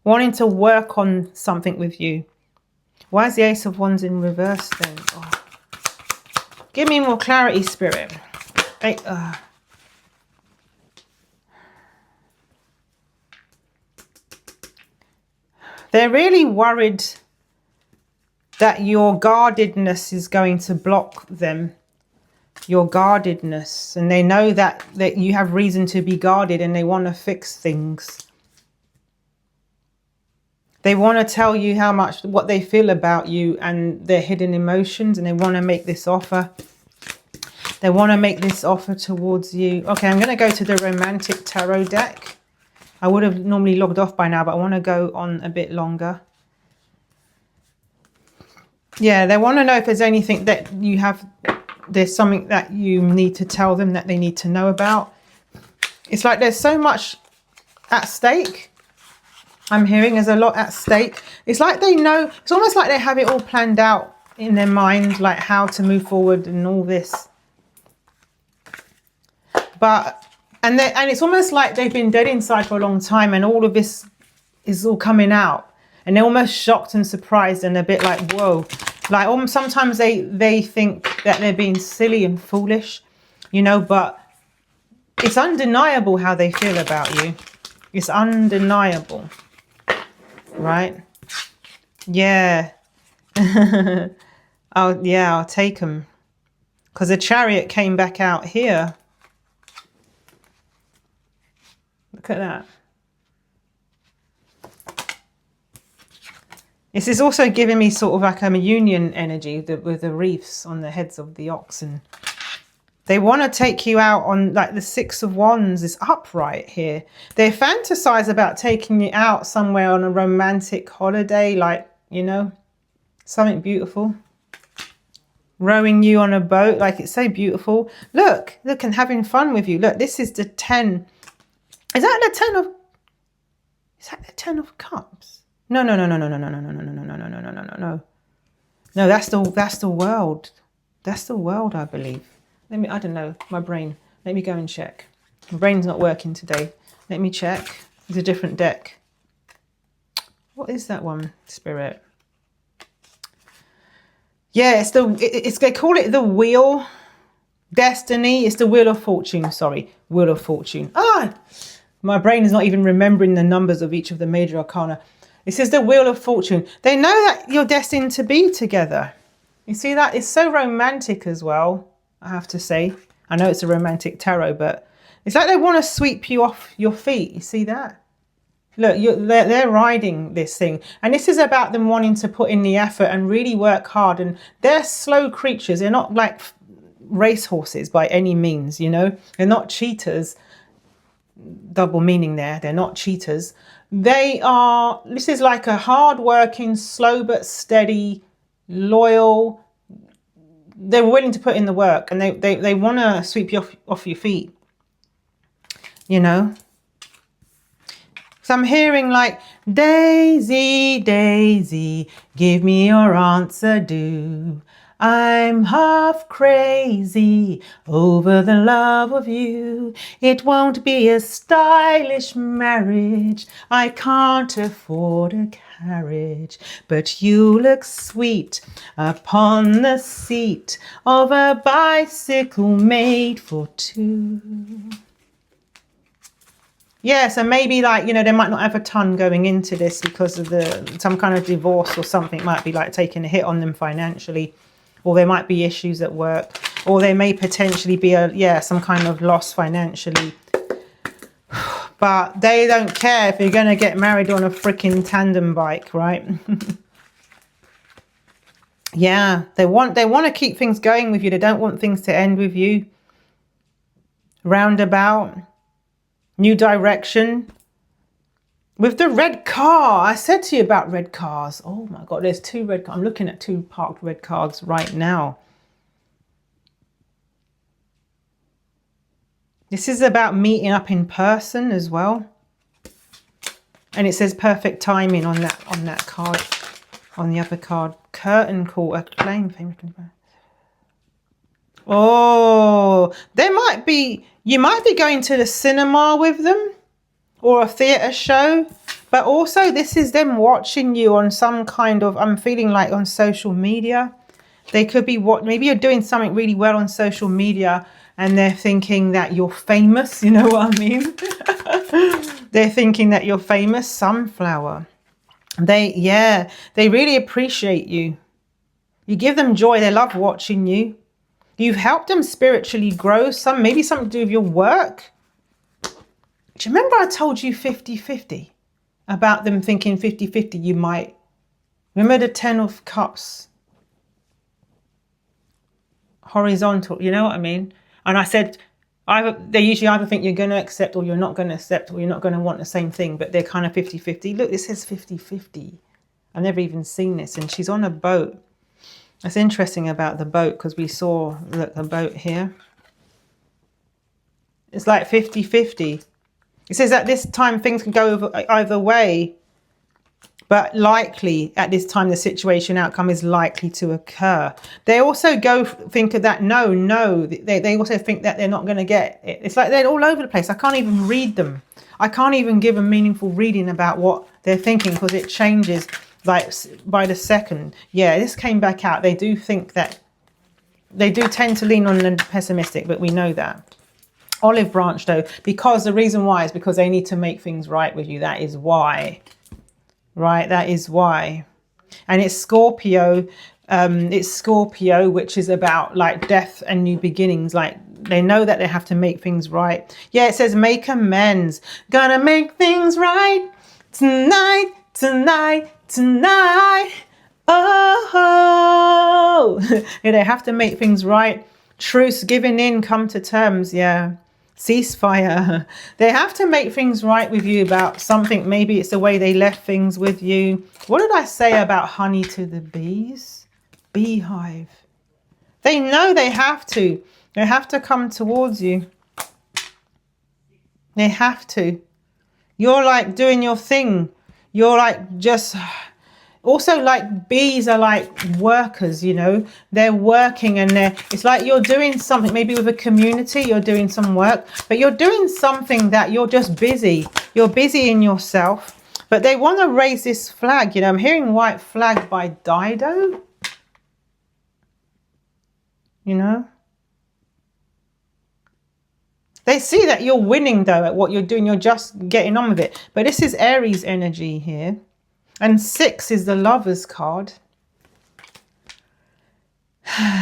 Wanting to work on something with you. Why is the Ace of Wands in reverse then? Oh. Give me more clarity, Spirit. They're really worried that your guardedness is going to block them. Your guardedness. And they know that you have reason to be guarded, and they want to fix things. They want to tell you what they feel about you and their hidden emotions, and they want to make this offer. They want to make this offer towards you. Okay, I'm going to go to the Romantic Tarot deck. I would have normally logged off by now, but I want to go on a bit longer. Yeah, they want to know if there's anything that you have, there's something that you need to tell them that they need to know about. It's like there's so much at stake. I'm hearing there's a lot at stake. It's like they know, it's almost like they have it all planned out in their mind, like how to move forward and all this. But, and it's almost like they've been dead inside for a long time, and all of this is all coming out. And they're almost shocked and surprised and a bit like, whoa. Like sometimes they think that they're being silly and foolish, you know, but it's undeniable how they feel about you. It's undeniable, right? Yeah. I'll take them. Because the Chariot came back out here. Look at that. This is also giving me sort of like a union energy with the wreaths on the heads of the oxen. They want to take you out on, like, the Six of Wands is upright here. They fantasize about taking you out somewhere on a romantic holiday, like, you know, something beautiful. Rowing you on a boat, like, it's so beautiful. Look, and having fun with you. Look, this is the 10. Is that the 10 of Cups? No. No, that's the world. That's the world, I believe. I don't know, my brain. Let me go and check. My brain's not working today. Let me check. It's a different deck. What is that one, Spirit? Yeah, they call it the Wheel. Destiny. It's the Wheel of Fortune. Sorry, Wheel of Fortune. My brain is not even remembering the numbers of each of the major arcana. It says the Wheel of Fortune. They know that you're destined to be together. You see that? It's so romantic as well, I have to say. I know it's a romantic tarot, but it's like they want to sweep you off your feet. You see that? Look, they're riding this thing. And this is about them wanting to put in the effort and really work hard. And they're slow creatures. They're not like racehorses by any means, you know. They're not cheaters. Double meaning there. They're not cheaters. This is like a hard-working, slow but steady, loyal. They're willing to put in the work, and they want to sweep you off your feet, you know. So I'm hearing like, Daisy, Daisy, give me your answer, do. I'm half crazy over the love of you. It won't be a stylish marriage. I can't afford a carriage, but you look sweet upon the seat of a bicycle made for two. Yeah, so maybe, like, you know, they might not have a ton going into this because of some kind of divorce or something. Might be like taking a hit on them financially. Or there might be issues at work, or there may potentially be some kind of loss financially. But they don't care if you're going to get married on a freaking tandem bike, right? Yeah, they want to keep things going with you. They don't want things to end with you. Roundabout, new direction. With the red car, I said to you about red cars. Oh my God, there's two red cars. I'm looking at two parked red cars right now. This is about meeting up in person as well. And it says perfect timing on that card. On the other card, curtain call, acclaim. Oh, you might be going to the cinema with them. Or a theatre show, but also this is them watching you on some kind of, I'm feeling like on social media. They could be maybe you're doing something really well on social media and they're thinking that you're famous, you know what I mean? They're thinking that you're famous. Sunflower. They really appreciate you. You give them joy. They love watching you. You've helped them spiritually grow. Maybe something to do with your work. Do you remember I told you 50-50 about them thinking 50-50 you might? Remember the 10 of Cups? Horizontal, you know what I mean? And I said, they usually either think you're going to accept or you're not going to accept or you're not going to want the same thing, but they're kind of 50-50. Look, this says 50-50. I've never even seen this. And she's on a boat. That's interesting about the boat, because we saw the boat here. It's like 50-50. It says at this time things can go either way, but likely at this time the situation outcome is likely to occur. They also think of that no. They also think that they're not going to get it. It's like they're all over the place. I can't even read them. I can't even give a meaningful reading about what they're thinking, because it changes like by the second. Yeah, this came back out. They do think that, they do tend to lean on the pessimistic, but we know that. Olive branch though, because the reason why is because they need to make things right with you. That is why. Right, that is why. And it's Scorpio. It's Scorpio, which is about like death and new beginnings. Like they know that they have to make things right. Yeah, it says make amends. Gonna make things right tonight, tonight, tonight. Oh, yeah, they have to make things right. Truce, giving in, come to terms. Yeah. Ceasefire. They have to make things right with you about something. Maybe it's the way they left things with you. What did I say about honey to the bees? Beehive. They know they have to. They have to come towards you. They have to. You're like doing your thing. You're like just... Also, like bees are like workers, you know, they're working, and it's like you're doing something, maybe with a community, you're doing some work, but you're doing something that you're just busy. You're busy in yourself, but they want to raise this flag. You know, I'm hearing white flag by Dido, you know. They see that you're winning though at what you're doing. You're just getting on with it. But this is Aries energy here. And 6 is the Lover's card.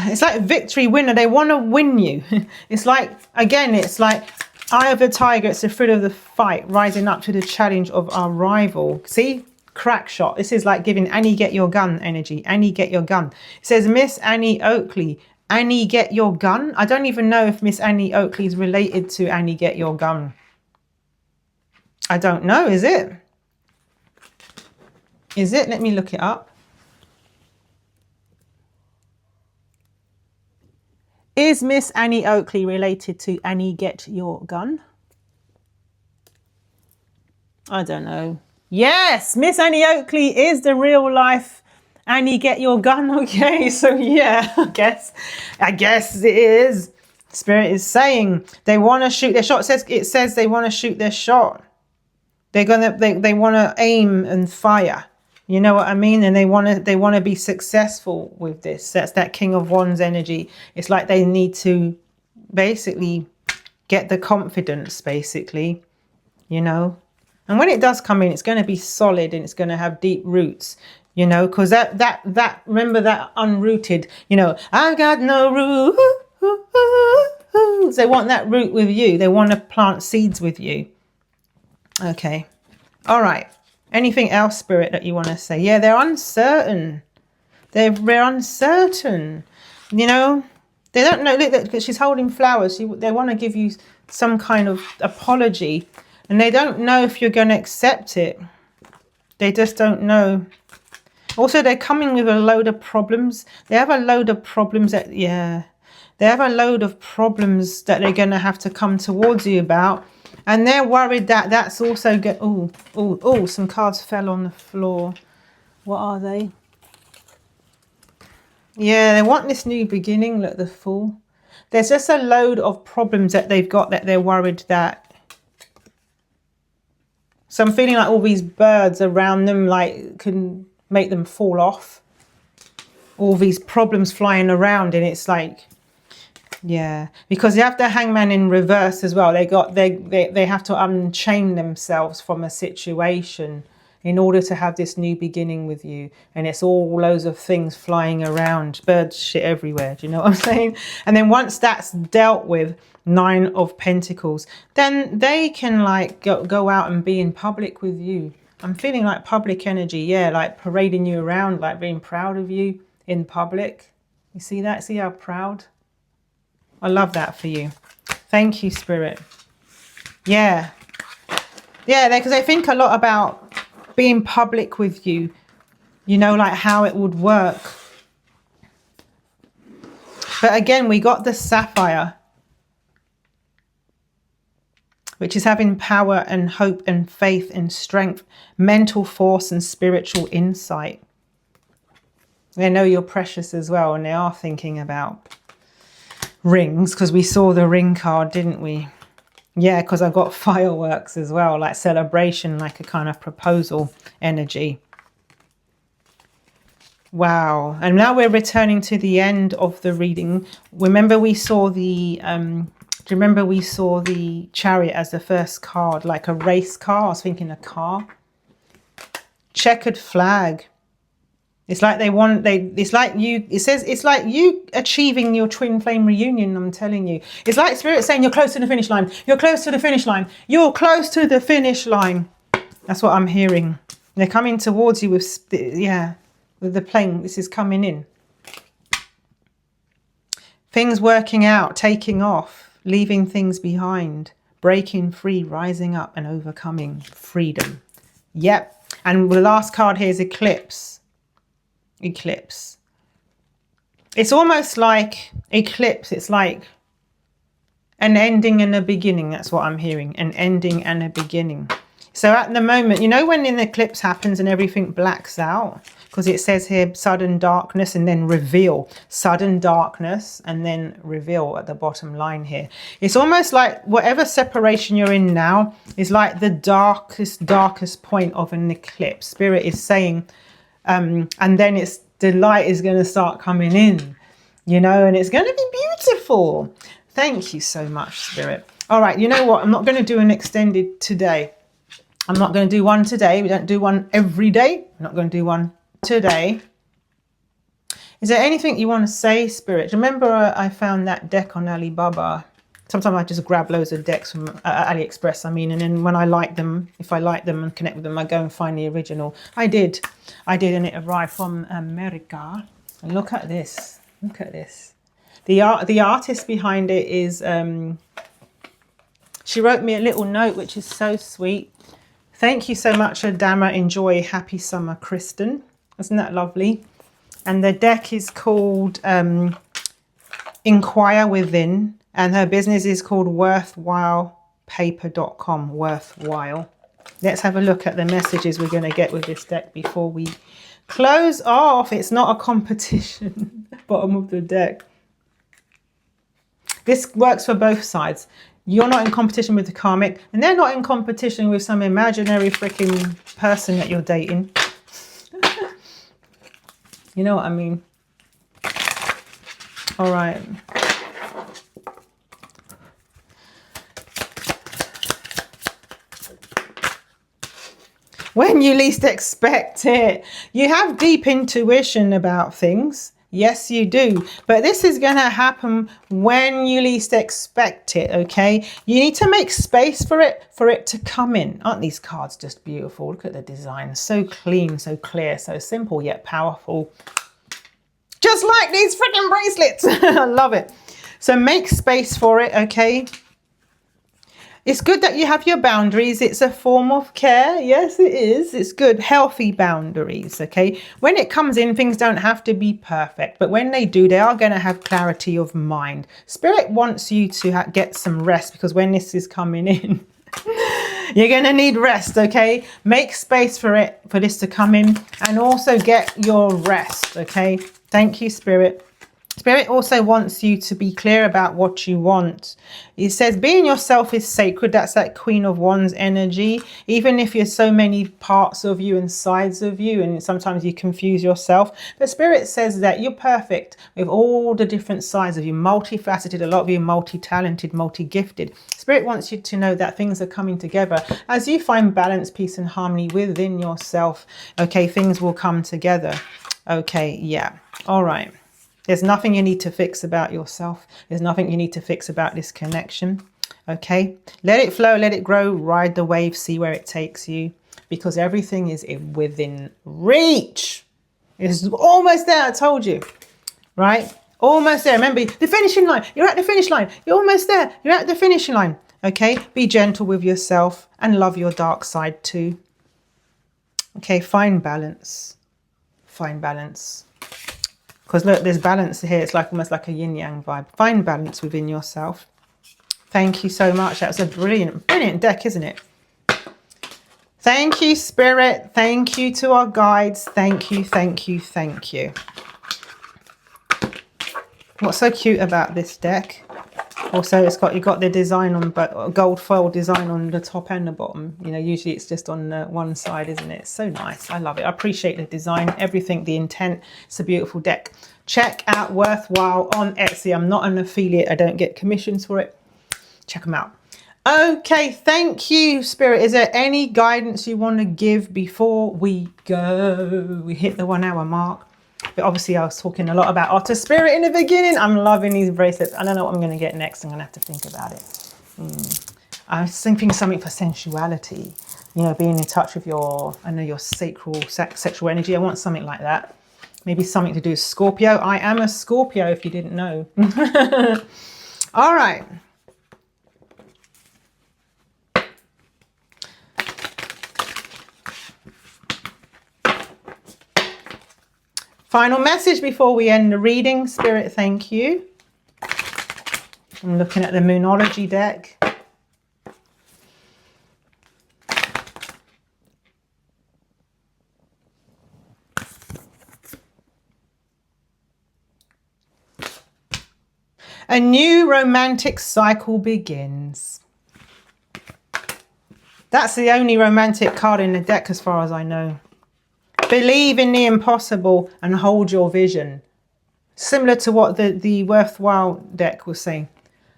It's like victory winner. They want to win you. It's like, again, it's like eye of the tiger. It's the thrill of the fight, rising up to the challenge of our rival. See? Crack shot. This is like giving Annie get your gun energy. Annie get your gun. It says Miss Annie Oakley. Annie get your gun. I don't even know if Miss Annie Oakley is related to Annie get your gun. I don't know. Is it? Is it? Let me look it up. Is Miss Annie Oakley related to Annie Get Your Gun? I don't know. Yes, Miss Annie Oakley is the real life Annie Get Your Gun. Okay, so yeah, I guess it is. Spirit is saying they want to shoot their shot. It says they want to shoot their shot. They want to aim and fire. You know what I mean? And they want to be successful with this. That's that King of Wands energy. It's like they need to basically get the confidence, basically, you know. And when it does come in, it's going to be solid and it's going to have deep roots, you know, because that remember that unrooted, you know, I've got no roots. They want that root with you. They want to plant seeds with you. Okay. All right. Anything else, Spirit, that you want to say? Yeah, they're uncertain. They're uncertain. You know, they don't know. Look, she's holding flowers. They want to give you some kind of apology. And they don't know if you're going to accept it. They just don't know. Also, they're coming with a load of problems. They have a load of problems that, yeah. They have a load of problems that they're going to have to come towards you about. And they're worried that that's also oh, some cards fell on the floor. What are they? Yeah, they want this new beginning. Look, the Fool. There's just a load of problems that they've got that they're worried that. So I'm feeling like all these birds around them like can make them fall off. All these problems flying around, and it's like, yeah, because you have the Hangman in reverse as well. They have to unchain themselves from a situation in order to have this new beginning with you. And it's all loads of things flying around, birds shit everywhere. Do you know what I'm saying? And then once that's dealt with, 9 of Pentacles, then they can like go out and be in public with you. I'm feeling like public energy. Yeah, like parading you around, like being proud of you in public. You see that? See how proud? I love that for you. Thank you, Spirit. Yeah. Yeah, because they think a lot about being public with you. You know, like how it would work. But again, we got the sapphire, which is having power and hope and faith and strength, mental force and spiritual insight. They know you're precious as well, and they are thinking about rings, because we saw the ring card, didn't we? Yeah, because I've got fireworks as well, like celebration, like a kind of proposal energy. Wow. And now we're returning to the end of the reading. Remember we saw the do you remember we saw the Chariot as the first card, like a race car? I was thinking a car. Checkered flag. It's like it's like you, it says it's like you achieving your twin flame reunion, I'm telling you. It's like Spirit saying you're close to the finish line. You're close to the finish line. You're close to the finish line. That's what I'm hearing. They're coming towards you with, yeah, with the plane. This is coming in. Things working out, taking off. Leaving things behind, breaking free, rising up and overcoming. Freedom. Yep. And the last card here is Eclipse. Eclipse. It's almost like eclipse. It's like an ending and a beginning. That's what I'm hearing. An ending and a beginning. So at the moment, you know when an eclipse happens and everything blacks out? Because it says here sudden darkness and then reveal. Sudden darkness and then reveal at the bottom line here. It's almost like whatever separation you're in now is like the darkest point of an eclipse. Spirit is saying, and then it's the light is going to start coming in, you know, and it's going to be beautiful. Thank you so much, Spirit. All right, you know what? I'm not going to do an extended today. I'm not going to do one today. We don't do one every day. I'm not going to do one today. Is there anything you want to say, Spirit? Remember I found that deck on Alibaba. Sometimes I just grab loads of decks from AliExpress, I mean, and then when I like them, if I like them and connect with them, I go and find the original. I did, and it arrived from America. And look at this. Look at this. The artist behind it is, she wrote me a little note, which is so sweet. Thank you so much, Adama. Enjoy. Happy summer, Kristen. Isn't that lovely? And the deck is called Inquire Within. And her business is called worthwhilepaper.com. Worthwhile. Let's have a look at the messages we're going to get with this deck before we close off. It's not a competition. Bottom of the deck. This works for both sides. You're not in competition with the karmic, and they're not in competition with some imaginary freaking person that you're dating. You know what I mean? All right. When you least expect it. You have deep intuition about things. Yes, you do. But this is going to happen when you least expect it, okay? You need to make space for it to come in. Aren't these cards just beautiful? Look at the design. So clean, so clear, so simple, yet powerful. Just like these freaking bracelets. I love it. So make space for it, okay? It's good that you have your boundaries. It's a form of care. Yes, it is. It's good. Healthy boundaries, okay? When it comes in, things don't have to be perfect. But when they do, they are going to have clarity of mind. Spirit wants you to get some rest, because when this is coming in, you're going to need rest, okay? Make space for this to come in, and also get your rest, okay? Thank you, Spirit. Spirit also wants you to be clear about what you want. It says being yourself is sacred. That's that Queen of Wands energy. Even if there's so many parts of you and sides of you, and sometimes you confuse yourself. But Spirit says that you're perfect with all the different sides of you. Multifaceted, a lot of you multi-talented, multi-gifted. Spirit wants you to know that things are coming together. As you find balance, peace and harmony within yourself, okay, things will come together. Okay, yeah. All right. There's nothing you need to fix about yourself. There's nothing you need to fix about this connection. Okay, let it flow, let it grow, ride the wave, see where it takes you, because everything is within reach. It's almost there, I told you, right? Almost there. Remember, the finishing line. You're at the finish line. You're almost there. You're at the finishing line. Okay, be gentle with yourself and love your dark side too. Okay, find balance. Find balance. Because look, there's balance here. It's like almost like a yin-yang vibe. Find balance within yourself. Thank you so much. That was a brilliant, brilliant deck, isn't it? Thank you, Spirit. Thank you to our guides. Thank you, thank you, thank you. What's so cute about this deck? Also, you've got the design on, but gold foil design on the top and the bottom. You know, usually it's just on one side, isn't it? It's so nice. I love it. I appreciate the design, everything, the intent. It's a beautiful deck. Check out Worthwhile on Etsy. I'm not an affiliate. I don't get commissions for it. Check them out. Okay, thank you, Spirit. Is there any guidance you want to give before we go? We hit the 1 hour mark. But obviously I was talking a lot about Otter Spirit in the beginning. I'm loving these bracelets. I don't know what I'm going to get next. I'm going to have to think about it. I was thinking something for sensuality. You know, being in touch with your sacral, sexual energy. I want something like that. Maybe something to do with Scorpio. I am a Scorpio, if you didn't know. All right. Final message before we end the reading. Spirit, thank you. I'm looking at the Moonology deck. A new romantic cycle begins. That's the only romantic card in the deck as far as I know. Believe in the impossible and hold your vision. Similar to what the Worthwhile deck was saying.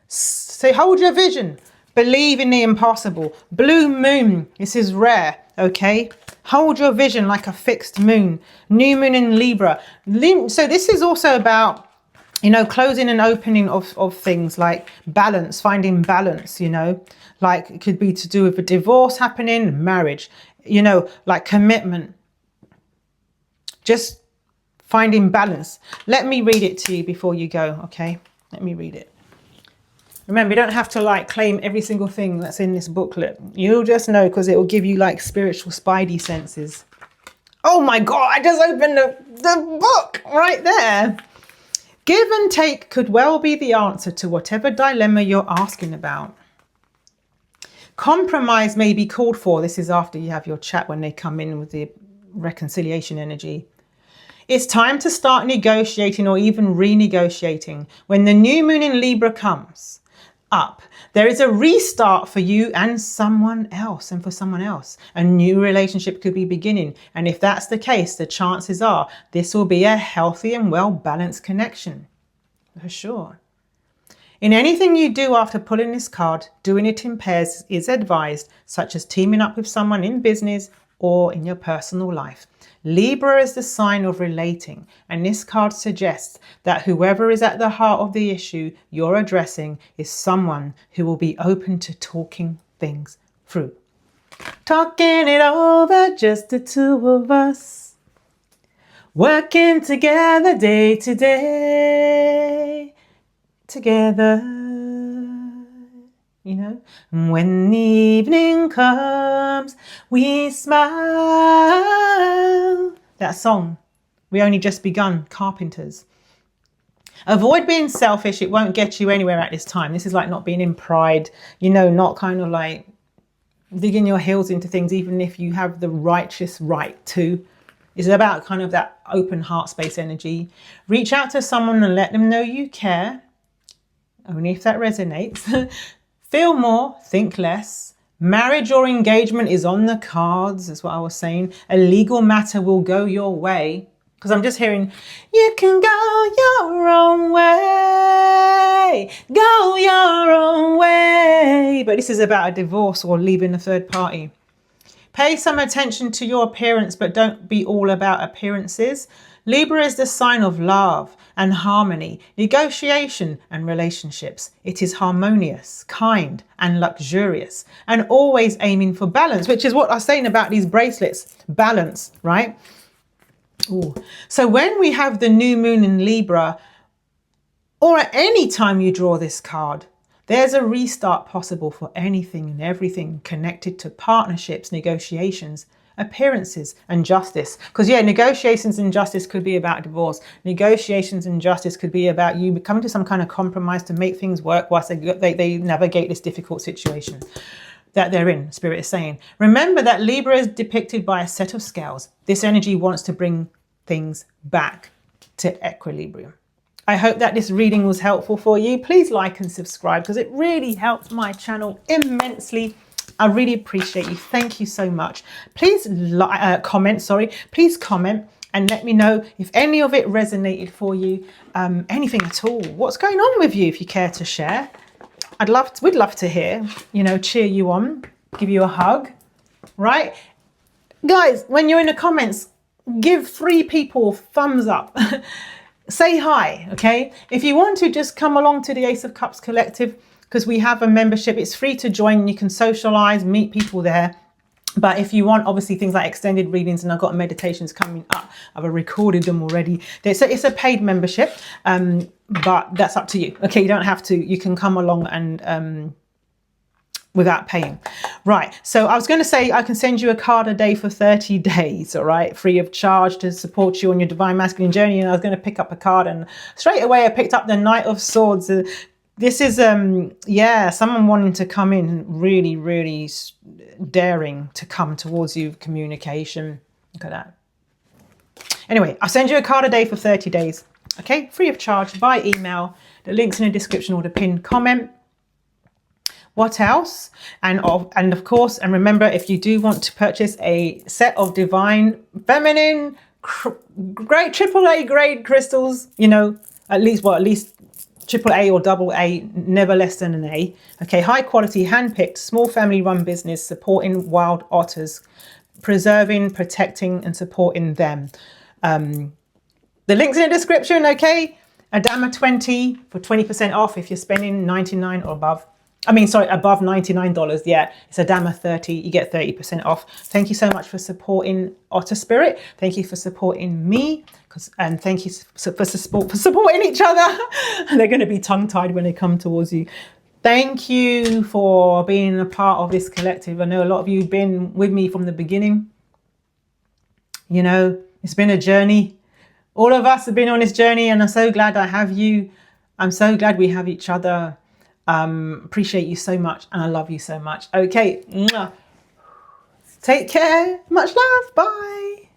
So hold your vision. Believe in the impossible. Blue moon. This is rare. Okay. Hold your vision like a fixed moon. New moon in Libra. So this is also about, you know, closing and opening of things like balance, finding balance, you know, like it could be to do with a divorce happening, marriage, you know, like commitment. Just finding balance. Let me read it to you before you go, okay? Let me read it. Remember, you don't have to like claim every single thing that's in this booklet. You'll just know because it will give you like spiritual spidey senses. Oh my God, I just opened the book right there. Give and take could well be the answer to whatever dilemma you're asking about. Compromise may be called for. This is after you have your chat when they come in with the reconciliation energy. It's time to start negotiating or even renegotiating. When the new moon in Libra comes up, there is a restart for you and someone else, and for someone else. A new relationship could be beginning. And if that's the case, the chances are this will be a healthy and well-balanced connection. For sure. In anything you do after pulling this card, doing it in pairs is advised, such as teaming up with someone in business or in your personal life. Libra is the sign of relating, and this card suggests that whoever is at the heart of the issue you're addressing is someone who will be open to talking things through. Talking it over, just the two of us. Working together day to day. Together. You know, and when the evening comes, we smile. That song, We Only Just Begun, Carpenters. Avoid being selfish. It won't get you anywhere at this time. This is like not being in pride, you know, not kind of like digging your heels into things, even if you have the righteous right to. It's about kind of that open heart space energy. Reach out to someone and let them know you care. Only if that resonates. Feel more, think less. Marriage or engagement is on the cards. That's what I was saying. A legal matter will go your way. Because I'm just hearing, you can go your own way. Go your own way. But this is about a divorce or leaving a third party. Pay some attention to your appearance, but don't be all about appearances. Libra is the sign of love and harmony, negotiation and relationships. It is harmonious, kind and luxurious, and always aiming for balance, which is what I was saying about these bracelets. Balance, right? Ooh. So when we have the new moon in Libra, or at any time you draw this card, there's a restart possible for anything and everything connected to partnerships, negotiations, appearances and justice. Because yeah, negotiations and justice could be about divorce. Negotiations and justice could be about you coming to some kind of compromise to make things work whilst they navigate this difficult situation that they're in. Spirit is saying, remember that Libra is depicted by a set of scales. This energy wants to bring things back to equilibrium. I hope that this reading was helpful for you. Please like and subscribe because it really helps my channel immensely. I really appreciate you. Thank you so much. Please please comment and let me know if any of it resonated for you, anything at all. What's going on with you if you care to share. We'd love to hear, you know, cheer you on, give you a hug, right? Guys, when you're in the comments, give 3 people thumbs up. Say hi, okay? If you want to, just come along to the Ace of Cups Collective because we have a membership. It's free to join. You can socialize, meet people there. But if you want, obviously, things like extended readings, and I've got meditations coming up. I've recorded them already. It's a paid membership, but that's up to you. Okay, you don't have to. You can come along and without paying. Right, so I was going to say I can send you a card a day for 30 days, all right, free of charge to support you on your Divine Masculine journey. And I was going to pick up a card, and straight away I picked up the Knight of Swords. This is, yeah, someone wanting to come in, really, really daring to come towards you, communication. Look at that. Anyway, I'll send you a card a day for 30 days, okay, free of charge by email. The link's in the description or the pinned comment. What else? And of course, and remember, if you do want to purchase a set of Divine Feminine great AAA grade crystals, you know, at least AAA or AA, never less than an A. Okay, high quality, hand-picked, small family-run business, supporting wild otters, preserving, protecting, and supporting them. The link's in the description, okay? Adama 20 for 20% off if you're spending $99 or above. I mean, sorry, above $99. Yeah, it's Adama 30. You get 30% off. Thank you so much for supporting Otter Spirit. Thank you for supporting me, and thank you for supporting each other. They're going to be tongue-tied when they come towards you. Thank you for being a part of this collective. I know a lot of you have been with me from the beginning. You know, it's been a journey. All of us have been on this journey, and I'm so glad I have you. I'm so glad we have each other. Appreciate you so much, and I love you so much. Okay, take care. Much love. Bye.